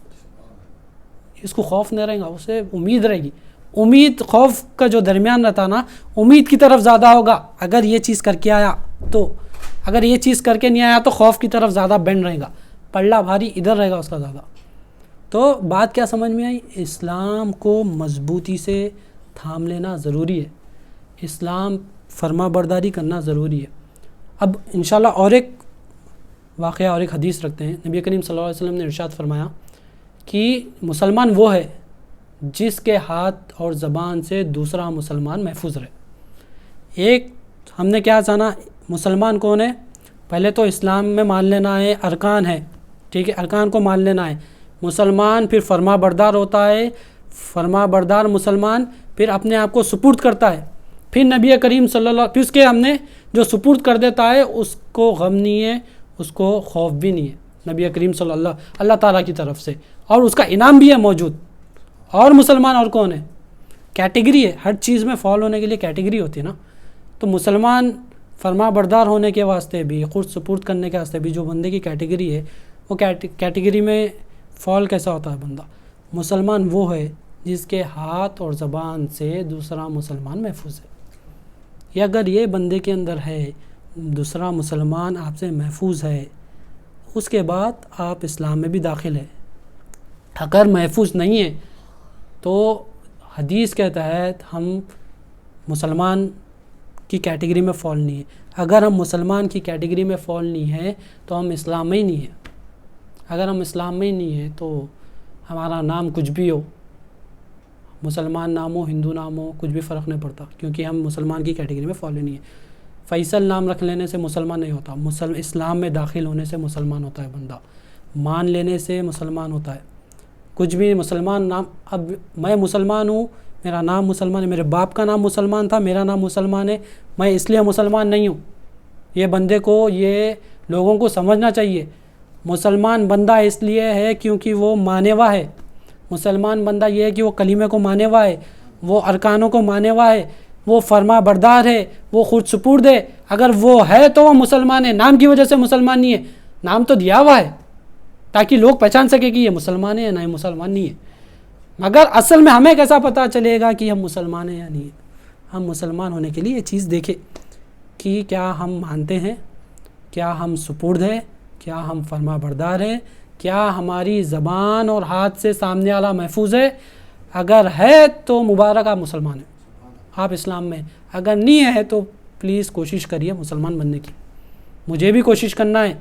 اس کو خوف نہیں رہے گا، اسے امید رہے گی. امید خوف کا جو درمیان رہتا نا، امید کی طرف زیادہ ہوگا. اگر یہ چیز کر کے آیا تو، اگر یہ چیز کر کے نہیں آیا تو خوف کی طرف زیادہ بینڈ رہے گا، پلڑا بھاری ادھر رہے گا اس کا زیادہ. تو بات کیا سمجھ میں آئی؟ اسلام کو مضبوطی سے تھام لینا ضروری ہے، اسلام فرما برداری کرنا ضروری ہے. اب انشاءاللہ اور ایک واقعہ اور ایک حدیث رکھتے ہیں. نبی کریم صلی اللہ علیہ وسلم نے ارشاد فرمایا کہ مسلمان وہ ہے جس کے ہاتھ اور زبان سے دوسرا مسلمان محفوظ رہے. ایک ہم نے کیا جانا مسلمان کون ہے؟ پہلے تو اسلام میں مان لینا ہے، ارکان ہے، ٹھیک ہے، ارکان کو مان لینا ہے. مسلمان پھر فرما بردار ہوتا ہے، فرما بردار مسلمان پھر اپنے آپ کو سپرد کرتا ہے. پھر نبی کریم صلی اللہ، پھر اس کے ہم نے جو سپرد کر دیتا ہے اس کو غم نہیں ہے، اس کو خوف بھی نہیں ہے نبی کریم صلی اللہ تعالیٰ کی طرف سے، اور اس کا انعام بھی ہے موجود. اور مسلمان اور کون ہے؟ کیٹیگری ہے، ہر چیز میں فال ہونے کے لیے کیٹیگری ہوتی ہے نا. تو مسلمان فرما بردار ہونے کے واسطے بھی، خود سپرد کرنے کے واسطے بھی جو بندے کی کیٹیگری ہے، وہ کیٹیگری میں فال کیسا ہوتا ہے بندہ؟ مسلمان وہ ہے جس کے ہاتھ اور زبان سے دوسرا مسلمان محفوظ ہے. یا اگر یہ بندے کے اندر ہے، دوسرا مسلمان آپ سے محفوظ ہے، اس کے بعد آپ اسلام میں بھی داخل ہے. اگر محفوظ نہیں ہے تو حدیث کے تحت ہم مسلمان کی کیٹیگری میں فال نہیں ہے. اگر ہم مسلمان کی کیٹیگری میں فال نہیں ہے تو ہم اسلام میں ہی نہیں ہیں. اگر ہم اسلام میں ہی نہیں ہیں تو ہمارا نام کچھ بھی ہو، مسلمان نام ہو، ہندو نام ہو، کچھ بھی فرق نہیں پڑتا، کیونکہ ہم مسلمان کی کیٹیگری میں فال نہیں ہیں. فیصل نام رکھ لینے سے مسلمان نہیں ہوتا، اسلام میں داخل ہونے سے مسلمان ہوتا ہے بندہ، مان لینے سے مسلمان ہوتا ہے. کچھ بھی مسلمان نام، اب میں مسلمان ہوں، میرا نام مسلمان ہے، میرے باپ کا نام مسلمان تھا، میرا نام مسلمان ہے، میں اس لیے مسلمان نہیں ہوں. یہ بندے کو، یہ لوگوں کو سمجھنا چاہیے. مسلمان بندہ اس لیے ہے کیونکہ وہ مانے ہوا ہے. مسلمان بندہ یہ ہے کہ وہ کلمے کو مانے ہوا ہے، وہ ارکانوں کو مانے ہوا ہے، وہ فرما بردار ہے، وہ خود سپرد ہے. اگر وہ ہے تو وہ مسلمان ہے. نام کی وجہ سے مسلمان نہیں ہے، نام تو دیا ہوا ہے تاکہ لوگ پہچان سکے کہ یہ مسلمان ہے یا نہیں مسلمان نہیں ہے. مگر اصل میں ہمیں کیسا پتہ چلے گا کہ ہم مسلمان ہیں یا نہیں ہیں؟ ہم مسلمان ہونے کے لیے یہ چیز دیکھیں کہ کیا ہم مانتے ہیں، کیا ہم سپرد ہیں، کیا ہم فرما بردار ہیں، کیا ہماری زبان اور ہاتھ سے سامنے والا محفوظ ہے. اگر ہے تو مبارک، آپ مسلمان ہیں، آپ اسلام میں. اگر نہیں ہے تو پلیز کوشش کریے مسلمان بننے کی. مجھے بھی کوشش کرنا ہے،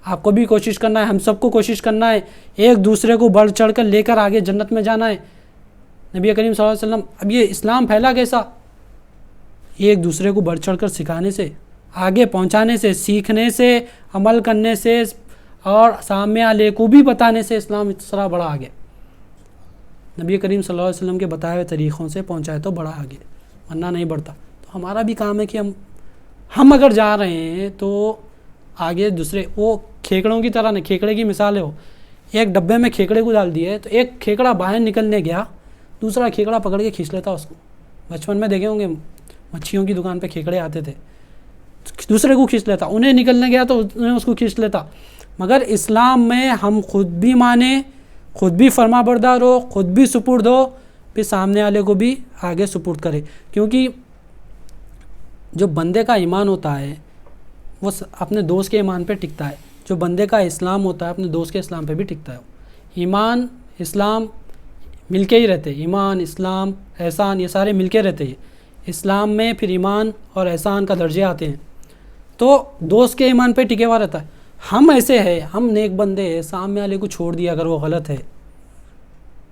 آپ کو بھی کوشش کرنا ہے، ہم سب کو کوشش کرنا ہے. ایک دوسرے کو بڑھ چڑھ کر لے کر آگے جنت میں جانا ہے. نبی کریم صلی اللہ علیہ وسلم، اب یہ اسلام پھیلا کیسا؟ ایک دوسرے کو بڑھ چڑھ کر سکھانے سے، آگے پہنچانے سے، سیکھنے سے، عمل کرنے سے، اور سامنے والے کو بھی بتانے سے اسلام اس طرح بڑا آگے. نبی کریم صلی اللہ علیہ وسلم کے بتائے ہوئے طریقوں سے پہنچائے تو بڑا آگے، ورنہ نہیں بڑھتا. تو ہمارا بھی کام ہے کہ ہم اگر جا رہے ہیں تو آگے دوسرے، وہ کھیکڑوں کی طرح نہیں. کھیکڑے کی مثال ہے، وہ ایک ڈبے میں کھیکڑے کو ڈال دیے تو ایک کھیکڑا باہر نکلنے گیا، دوسرا کھیکڑا پکڑ کے کھینچ لیتا اس کو. بچپن میں دیکھے ہوں گے مچھیوں کی دکان پہ کھیکڑے آتے تھے، دوسرے کو کھینچ لیتا، انہیں نکلنے گیا تو انہیں اس کو کھینچ لیتا. مگر اسلام میں ہم خود بھی مانیں، خود بھی فرما بردار ہو، خود بھی سپرد ہو، پھر سامنے والے کو بھی آگے سپرد کرے. کیونکہ جو بندے کا ایمان ہوتا ہے وہ اپنے دوست کے ایمان پہ ٹکتا ہے. جو بندے کا اسلام ہوتا ہے اپنے دوست کے اسلام پہ بھی ٹکتا ہے. ایمان اسلام مل کے ہی رہتے ہیں، ایمان اسلام احسان یہ سارے مل کے رہتے ہیں. اسلام میں پھر ایمان اور احسان کا درجے آتے ہیں. تو دوست کے ایمان پہ ٹکے ہوا رہتا ہے. ہم ایسے ہیں، ہم نیک بندے ہیں، سامنے والے کو چھوڑ دیا اگر وہ غلط ہے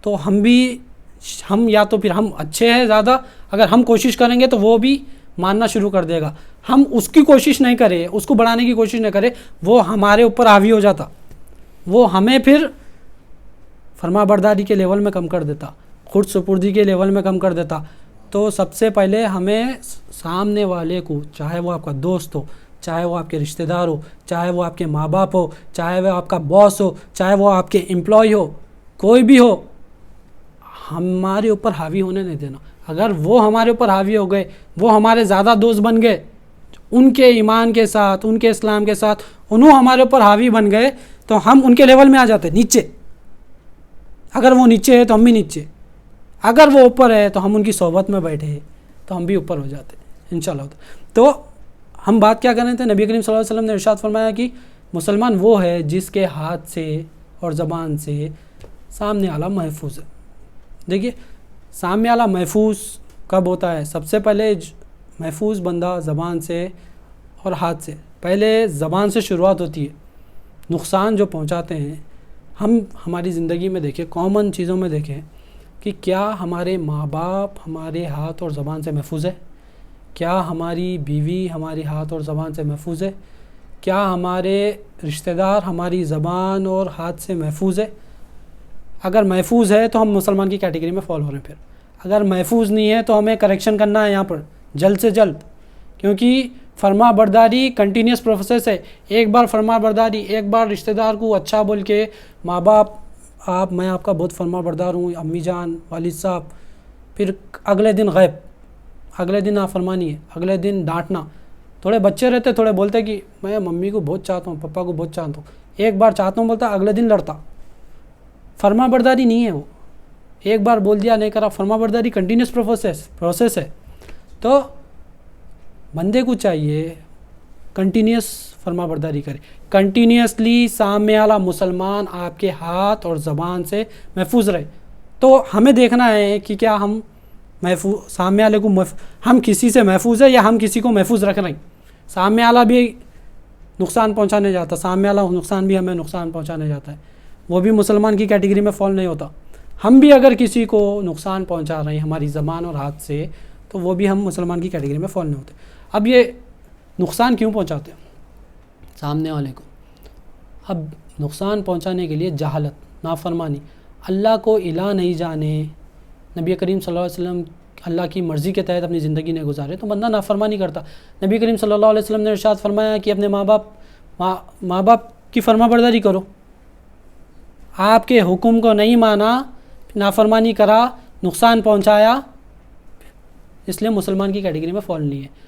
تو ہم یا تو پھر ہم اچھے ہیں زیادہ، اگر ہم کوشش کریں گے تو وہ بھی ماننا شروع کر دے گا. ہم اس کی کوشش نہیں کریں، اس کو بڑھانے کی کوشش نہیں کریں، وہ ہمارے اوپر حاوی ہو جاتا، وہ ہمیں پھر فرما برداری کے لیول میں کم کر دیتا، خود سپردی کے لیول میں کم کر دیتا. تو سب سے پہلے ہمیں سامنے والے کو، چاہے وہ آپ کا دوست ہو، چاہے وہ آپ کے رشتہ دار ہو، چاہے وہ آپ کے ماں باپ ہو، چاہے وہ آپ کا باس ہو، چاہے وہ آپ کے امپلائی ہو، کوئی بھی ہو، ہمارے اوپر حاوی ہونے نہیں دینا. اگر وہ ہمارے اوپر حاوی ہو گئے، وہ ہمارے زیادہ دوست بن گئے، ان کے ایمان کے ساتھ، ان کے اسلام کے ساتھ، انہوں ہمارے اوپر حاوی بن گئے تو ہم ان کے لیول میں آ جاتے نیچے. اگر وہ نیچے ہے تو ہم بھی نیچے، اگر وہ اوپر ہے تو ہم ان کی صحبت میں بیٹھے تو ہم بھی اوپر ہو جاتے انشاءاللہ۔ تو ہم بات کیا کر رہے تھے؟ نبی کریم صلی اللہ علیہ وسلم نے ارشاد فرمایا کہ مسلمان وہ ہے جس کے ہاتھ سے اور زبان سے سامنے والا محفوظ ہے۔ دیکھیے سامنے والا محفوظ کب ہوتا ہے؟ سب سے پہلے محفوظ بندہ زبان سے اور ہاتھ سے، پہلے زبان سے شروعات ہوتی ہے۔ نقصان جو پہنچاتے ہیں ہم ہماری زندگی میں دیکھیں، کامن چیزوں میں دیکھیں کہ کیا ہمارے ماں باپ ہمارے ہاتھ اور زبان سے محفوظ ہے؟ کیا ہماری بیوی ہماری ہاتھ اور زبان سے محفوظ ہے؟ کیا ہمارے رشتہ دار ہماری زبان اور ہاتھ سے محفوظ ہے؟ اگر محفوظ ہے تو ہم مسلمان کی کیٹیگری میں فال ہو رہے ہیں۔ پھر اگر محفوظ نہیں ہے تو ہمیں کریکشن کرنا ہے یہاں پر جلد سے جلد، کیونکہ فرما برداری کنٹینیوس پروسیس ہے۔ ایک بار فرما برداری، ایک بار رشتہ دار کو اچھا بول کے، ماں باپ میں آپ کا بہت فرما بردار ہوں، امی جان، والد صاحب، پھر اگلے دن غیب، اگلے دن نافرمانی ہے، اگلے دن ڈانٹنا۔ تھوڑے بچے رہتے تھوڑے بولتے کہ میں ممی کو بہت چاہتا ہوں، پپا کو بہت چاہتا ہوں، ایک بار چاہتا ہوں بولتا، اگلے دن لڑتا۔ فرما برداری نہیں ہے وہ، ایک بار بول دیا نہیں کرا۔ فرما برداری کنٹینیوس پروسیس ہے۔ تو بندے کو چاہیے کنٹینیوس فرما برداری کرے، کنٹینیوسلی سامنے والا مسلمان آپ کے ہاتھ اور زبان سے محفوظ رہے۔ تو ہمیں دیکھنا ہے کہ کیا ہم محفوظ سامنے والے کو ہم کسی سے محفوظ ہے یا ہم کسی کو محفوظ رکھ رہے ہیں۔ سامنے والا بھی نقصان پہنچانے جاتا، سامنے والا نقصان بھی ہمیں نقصان پہنچانے جاتا ہے، وہ بھی مسلمان کی کیٹیگری میں فال نہیں ہوتا۔ ہم بھی اگر کسی کو نقصان پہنچا رہے ہیں ہماری زبان اور ہاتھ سے تو وہ بھی ہم مسلمان کی کیٹیگری میں فال نہیں ہوتے۔ اب یہ نقصان کیوں پہنچاتے ہیں سامنے والے کو؟ اب نقصان پہنچانے کے لیے جہالت، نافرمانی، اللہ کو الہ نہیں جانے، نبی کریم صلی اللہ علیہ وسلم اللہ کی مرضی کے تحت اپنی زندگی نہیں گزارے تو بندہ نافرمانی کرتا۔ نبی کریم صلی اللہ علیہ وسلم نے ارشاد فرمایا کہ اپنے ماں باپ کی فرما برداری کرو، آپ کے حکم کو نہیں مانا، نافرمانی کرا، نقصان پہنچایا، اس لیے مسلمان کی کیٹیگری میں فال نہیں ہے۔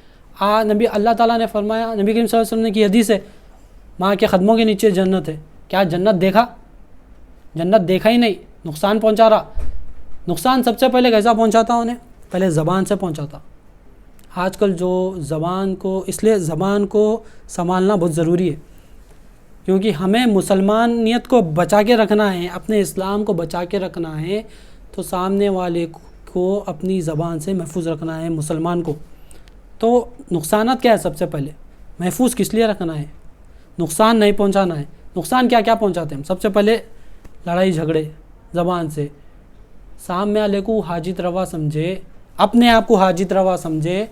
اللہ تعالیٰ نے فرمایا، نبی کریم صلی اللہ علیہ وسلم نے کی حدیث ہے، ماں کے قدموں کے نیچے جنت ہے۔ کیا جنت دیکھا؟ جنت دیکھا ہی نہیں، نقصان پہنچا رہا۔ نقصان سب سے پہلے کیسا پہنچاتا انہیں؟ پہلے زبان سے پہنچاتا۔ آج کل جو زبان کو، اس لیے زبان کو سنبھالنا بہت ضروری ہے، کیونکہ ہمیں مسلمانیت کو بچا کے رکھنا ہے، اپنے اسلام کو بچا کے رکھنا ہے، تو سامنے والے کو اپنی زبان سے محفوظ رکھنا ہے مسلمان کو۔ تو نقصانات کیا ہے؟ سب سے پہلے محفوظ کس لیے رکھنا ہے؟ نقصان نہیں پہنچانا ہے۔ نقصان کیا کیا پہنچاتے ہیں؟ سب سے پہلے لڑائی جھگڑے زبان سے، سامنے والے کو حاجت روا سمجھے، اپنے آپ کو حاجت روا سمجھے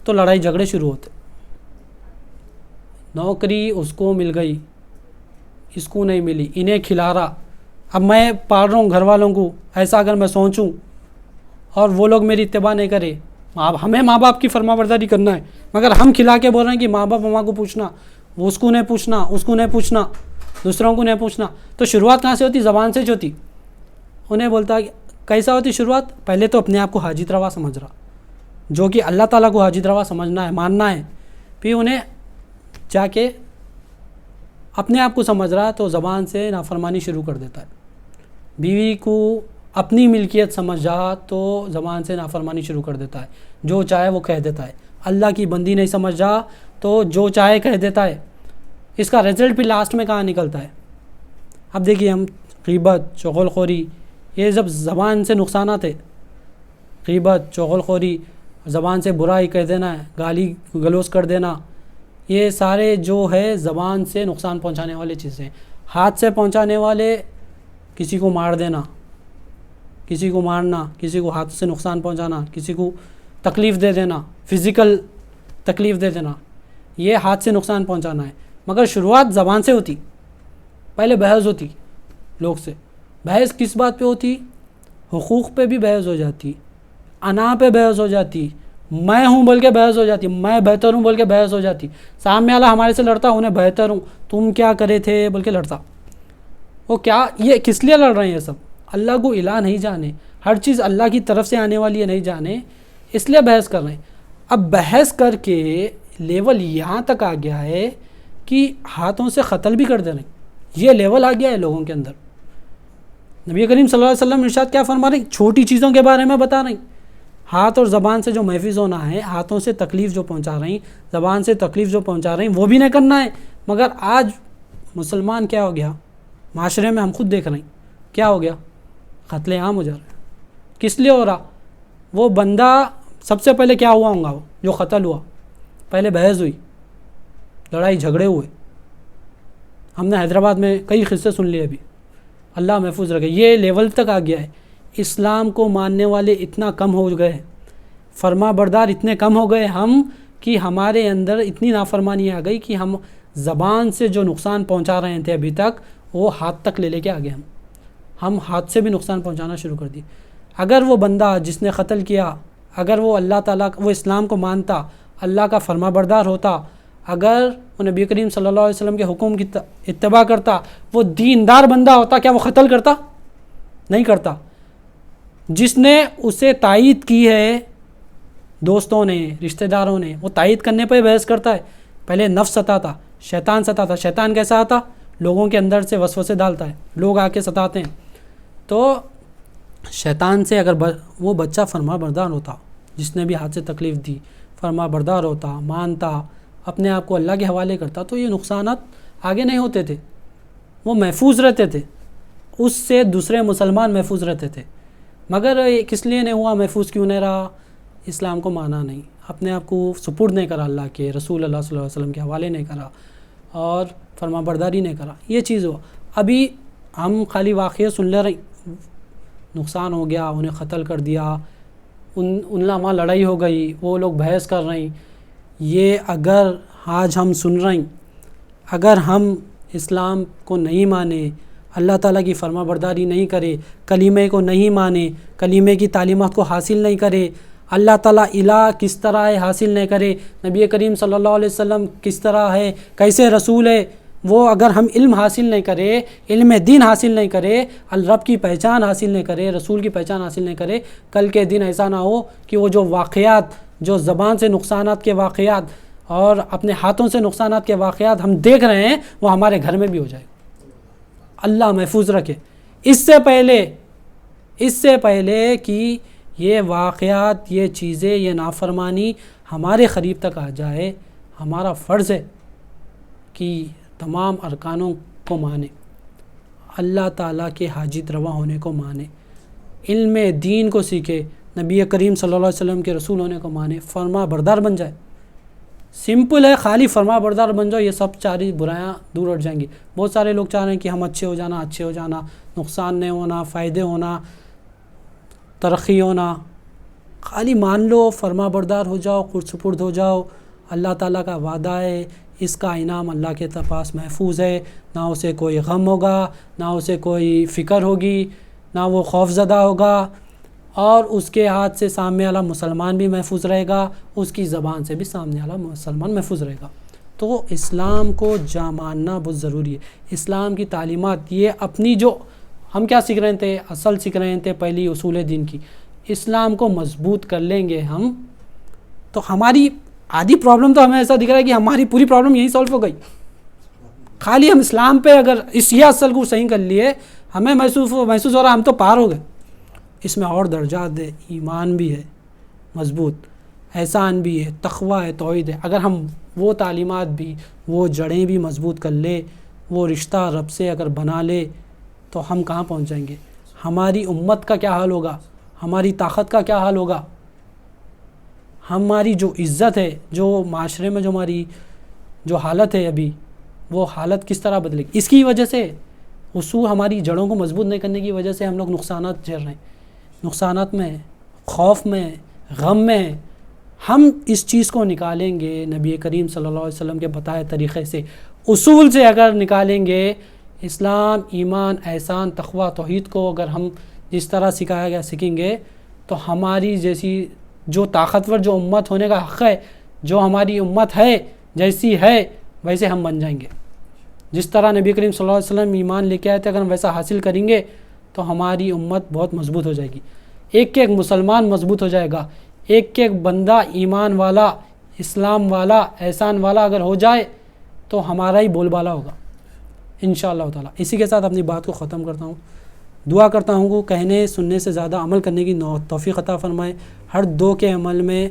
تو لڑائی جھگڑے شروع ہوتے۔ نوکری اس کو مل گئی، اس کو نہیں ملی، انہیں کھلا رہا، اب میں پال رہا ہوں گھر والوں کو، ایسا اگر میں سوچوں اور وہ لوگ میری اتباع نہیں کرے، ہمیں ماں باپ کی فرما برداری کرنا ہے، مگر ہم کھلا کے بول رہے ہیں کہ ماں باپ ماں کو پوچھنا، وہ اس کو نہیں پوچھنا، اس کو نہیں پوچھنا، دوسروں کو نہیں پوچھنا۔ تو شروعات کہاں سے ہوتی؟ زبان سے ہوتی۔ انہیں بولتا کیسا ہوتی شروعات؟ پہلے تو اپنے آپ کو حاجت روا سمجھ رہا، جو کہ اللہ تعالیٰ کو حاجت روا سمجھنا ہے، ماننا ہے، پھر انہیں جا کے اپنے آپ کو سمجھ رہا تو زبان سے نافرمانی شروع کر دیتا ہے۔ بیوی کو اپنی ملکیت سمجھ رہا تو زبان سے نافرمانی شروع کر دیتا ہے، جو چاہے وہ کہہ دیتا ہے۔ اللہ کی بندی نہیں سمجھ رہا تو جو چاہے کہہ دیتا ہے۔ اس کا رزلٹ بھی لاسٹ میں کہاں نکلتا ہے؟ اب دیکھیے ہم غیبت، چغل خوری، یہ جب زبان سے نقصانات ہے، غیبت، چغل خوری، زبان سے برائی کہہ دینا ہے، گالی گلوز کر دینا، یہ سارے جو ہے زبان سے نقصان پہنچانے والے چیزیں ہیں۔ ہاتھ سے پہنچانے والے کسی کو مار دینا، کسی کو مارنا، کسی کو ہاتھ سے نقصان پہنچانا، کسی کو تکلیف دے دینا، فزیکل تکلیف دے دینا، یہ ہاتھ سے نقصان پہنچانا ہے۔ مگر شروعات زبان سے ہوتی، پہلے بحث ہوتی لوگ سے۔ بحث کس بات پہ ہوتی؟ حقوق پہ بھی بحث ہو جاتی، انا پہ بحث ہو جاتی، میں ہوں بول کے بحث ہو جاتی، میں بہتر ہوں بول کے بحث ہو جاتی۔ سامنے والا ہمارے سے لڑتا، انہیں بہتر ہوں، تم کیا کرے تھے بول کے لڑتا۔ وہ کیا، یہ کس لیے لڑ رہے ہیں؟ یہ سب اللہ کو الہ نہیں جانے، ہر چیز اللہ کی طرف سے آنے والی ہے نہیں جانے، اس لیے بحث کر رہے ہیں۔ اب بحث کر کے لیول یہاں تک آ گیا ہے کہ ہاتھوں سے قتل بھی کر دے رہے ہیں، یہ لیول آ گیا ہے لوگوں کے اندر۔ نبی کریم صلی اللہ علیہ وسلم ارشاد کیا فرما رہے ہیں؟ چھوٹی چیزوں کے بارے میں بتا رہے ہیں. ہاتھ اور زبان سے جو محفوظ ہونا ہے، ہاتھوں سے تکلیف جو پہنچا رہی ہیں، زبان سے تکلیف جو پہنچا رہی ہیں، وہ بھی نہیں کرنا ہے. مگر آج مسلمان کیا ہو گیا معاشرے میں، ہم خود دیکھ رہے ہیں کیا ہو گیا، قتل عام ہو جا رہا ہے. کس لیے ہو رہا؟ وہ بندہ سب سے پہلے کیا ہوا ہوگا، وہ جو قتل ہوا، پہلے بحث ہوئی، لڑائی جھگڑے ہوئے. ہم نے حیدرآباد میں کئی قصے سن لیے ابھی، اللہ محفوظ رکھے. یہ لیول تک آ گیا ہے، اسلام کو ماننے والے اتنا کم ہو گئے، فرما بردار اتنے کم ہو گئے ہم کہ ہمارے اندر اتنی نافرمانی آ گئی کہ ہم زبان سے جو نقصان پہنچا رہے تھے ابھی تک، وہ ہاتھ تک لے کے آ گئے. ہم ہاتھ سے بھی نقصان پہنچانا شروع کر دی. اگر وہ بندہ جس نے قتل کیا، اگر وہ اللہ تعالیٰ، وہ اسلام کو مانتا، اللہ کا فرما بردار ہوتا، اگر وہ نبی کریم صلی اللہ علیہ وسلم کے حکم کی اتباع کرتا، وہ دیندار بندہ ہوتا، کیا وہ قتل کرتا؟ نہیں کرتا. جس نے اسے تائید کی ہے، دوستوں نے، رشتہ داروں نے، وہ تائید کرنے پہ بحث کرتا ہے. پہلے نفس ستاتا، شیطان ستاتا. شیطان کیسا آتا؟ لوگوں کے اندر سے وسوسے ڈالتا ہے، لوگ آ کے ستاتے ہیں. تو شیطان سے اگر وہ بچہ فرما بردار ہوتا، جس نے بھی ہاتھ سے تکلیف دی، فرما بردار ہوتا، مانتا، اپنے آپ کو اللہ کے حوالے کرتا، تو یہ نقصانات آگے نہیں ہوتے تھے، وہ محفوظ رہتے تھے. اس سے دوسرے مسلمان محفوظ رہتے تھے. مگر کس لیے نہیں ہوا محفوظ؟ کیوں نہیں رہا؟ اسلام کو مانا نہیں، اپنے آپ کو سپرد نہیں کرا اللہ کے رسول اللہ صلی اللہ علیہ وسلم کے حوالے نہیں کرا، اور فرما برداری نہیں کرا. یہ چیز ہوا. ابھی ہم خالی واقعہ سن لے رہے ہیں، نقصان ہو گیا، انہیں قتل کر دیا، ان وہاں لڑائی ہو گئی، وہ لوگ بحث کر رہے ہیں. یہ اگر آج ہم سن رہے ہیں، اگر ہم اسلام کو نہیں مانے، اللہ تعالیٰ کی فرما برداری نہیں کرے، کلمے کو نہیں مانے، کلمے کی تعلیمات کو حاصل نہیں کرے، اللہ تعالیٰ الہ کس طرح ہے حاصل نہیں کرے، نبی کریم صلی اللہ علیہ وسلم کس طرح ہے، کیسے رسول ہے، وہ اگر ہم علم حاصل نہیں کرے، علم دین حاصل نہیں کرے، الرب کی پہچان حاصل نہیں کرے، رسول کی پہچان حاصل نہیں کرے، کل کے دن ایسا نہ ہو کہ وہ جو واقعات، جو زبان سے نقصانات کے واقعات اور اپنے ہاتھوں سے نقصانات کے واقعات ہم دیکھ رہے ہیں، وہ ہمارے گھر میں بھی ہو جائے. اللہ محفوظ رکھے. اس سے پہلے کہ یہ واقعات، یہ چیزیں، یہ نافرمانی ہمارے قریب تک آ جائے، ہمارا فرض ہے کہ تمام ارکانوں کو مانے، اللہ تعالیٰ کے حاجت روا ہونے کو مانے، علم دین کو سیکھے، نبی کریم صلی اللہ علیہ وسلم کے رسول ہونے کو مانے، فرما بردار بن جائے. سمپل ہے، خالی فرما بردار بن جاؤ، یہ سب ساری برائیاں دور ہٹ جائیں گی. بہت سارے لوگ چاہ رہے ہیں کہ ہم اچھے ہو جانا، نقصان نہیں ہونا، فائدے ہونا، ترقی ہونا. خالی مان لو، فرما بردار ہو جاؤ، خود سپرد ہو جاؤ. اللہ تعالیٰ کا وعدہ ہے، اس کا انعام اللہ کے پاس محفوظ ہے. نہ اسے کوئی غم ہوگا، نہ اسے کوئی فکر ہوگی، نہ وہ خوف زدہ ہوگا، اور اس کے ہاتھ سے سامنے والا مسلمان بھی محفوظ رہے گا، اس کی زبان سے بھی سامنے والا مسلمان محفوظ رہے گا. تو اسلام کو ماننا بہت ضروری ہے. اسلام کی تعلیمات، یہ اپنی جو ہم کیا سیکھ رہے تھے، اصل سیکھ رہے تھے پہلی اصول دین کی. اسلام کو مضبوط کر لیں گے ہم، تو ہماری آدھی پرابلم تو ہمیں ایسا دکھ رہا ہے کہ ہماری پوری پرابلم یہی سالو ہو گئی. خالی ہم اسلام پہ اگر یہ اصل کو صحیح کر لیے، ہمیں محسوس ہو رہا ہم تو پار ہو گئے. اس میں اور درجات ہے، ایمان بھی ہے مضبوط، احسان بھی ہے، تقوی ہے، توحید ہے. اگر ہم وہ تعلیمات بھی، وہ جڑیں بھی مضبوط کر لے، وہ رشتہ رب سے اگر بنا لے، تو ہم کہاں پہنچ جائیں گے. ہماری امت کا کیا حال ہوگا، ہماری طاقت کا کیا حال ہوگا، ہماری جو عزت ہے، جو معاشرے میں جو ہماری جو حالت ہے ابھی، وہ حالت کس طرح بدلے گی. اس کی وجہ سے اصول، ہماری جڑوں کو مضبوط نہیں کرنے کی وجہ سے ہم لوگ نقصانات جھیل رہے ہیں. نقصانات میں، خوف میں، غم میں. ہم اس چیز کو نکالیں گے نبی کریم صلی اللہ علیہ وسلم کے بتائے طریقے سے، اصول سے اگر نکالیں گے، اسلام، ایمان، احسان، تقوی، توحید کو اگر ہم جس طرح سکھایا گیا سیکھیں گے، تو ہماری جیسی جو طاقتور جو امت ہونے کا حق ہے، جو ہماری امت ہے جیسی ہے ویسے ہم بن جائیں گے. جس طرح نبی کریم صلی اللہ علیہ وسلم ایمان لے کے آئے تھے، اگر ہم ویسا حاصل کریں گے تو ہماری امت بہت مضبوط ہو جائے گی. ایک ایک مسلمان مضبوط ہو جائے گا. ایک ایک بندہ ایمان والا، اسلام والا، احسان والا اگر ہو جائے تو ہمارا ہی بول بالا ہوگا انشاءاللہ تعالی. اسی کے ساتھ اپنی بات کو ختم کرتا ہوں. دعا کرتا ہوں کہ کہنے سننے سے زیادہ عمل کرنے کی توفیق عطا فرمائے. ہر دو کے عمل میں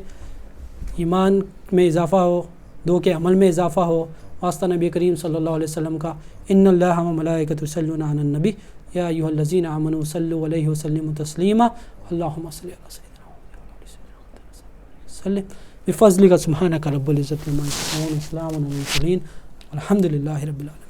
ایمان میں اضافہ ہو، دو کے عمل میں اضافہ ہو. واسطہ نبی کریم صلی اللہ علیہ وسلم کا ان اللہ و ملائکۃ یصلون علی النبی یا ایھا الذین آمنوا صلوا علیہ وسلموا تسلیما اللهم صل علی سیدنا محمد وسلم بفضلک سبحانک رب العزۃ عما یصفون وسلام علی المرسلین والحمد للہ رب العالمین.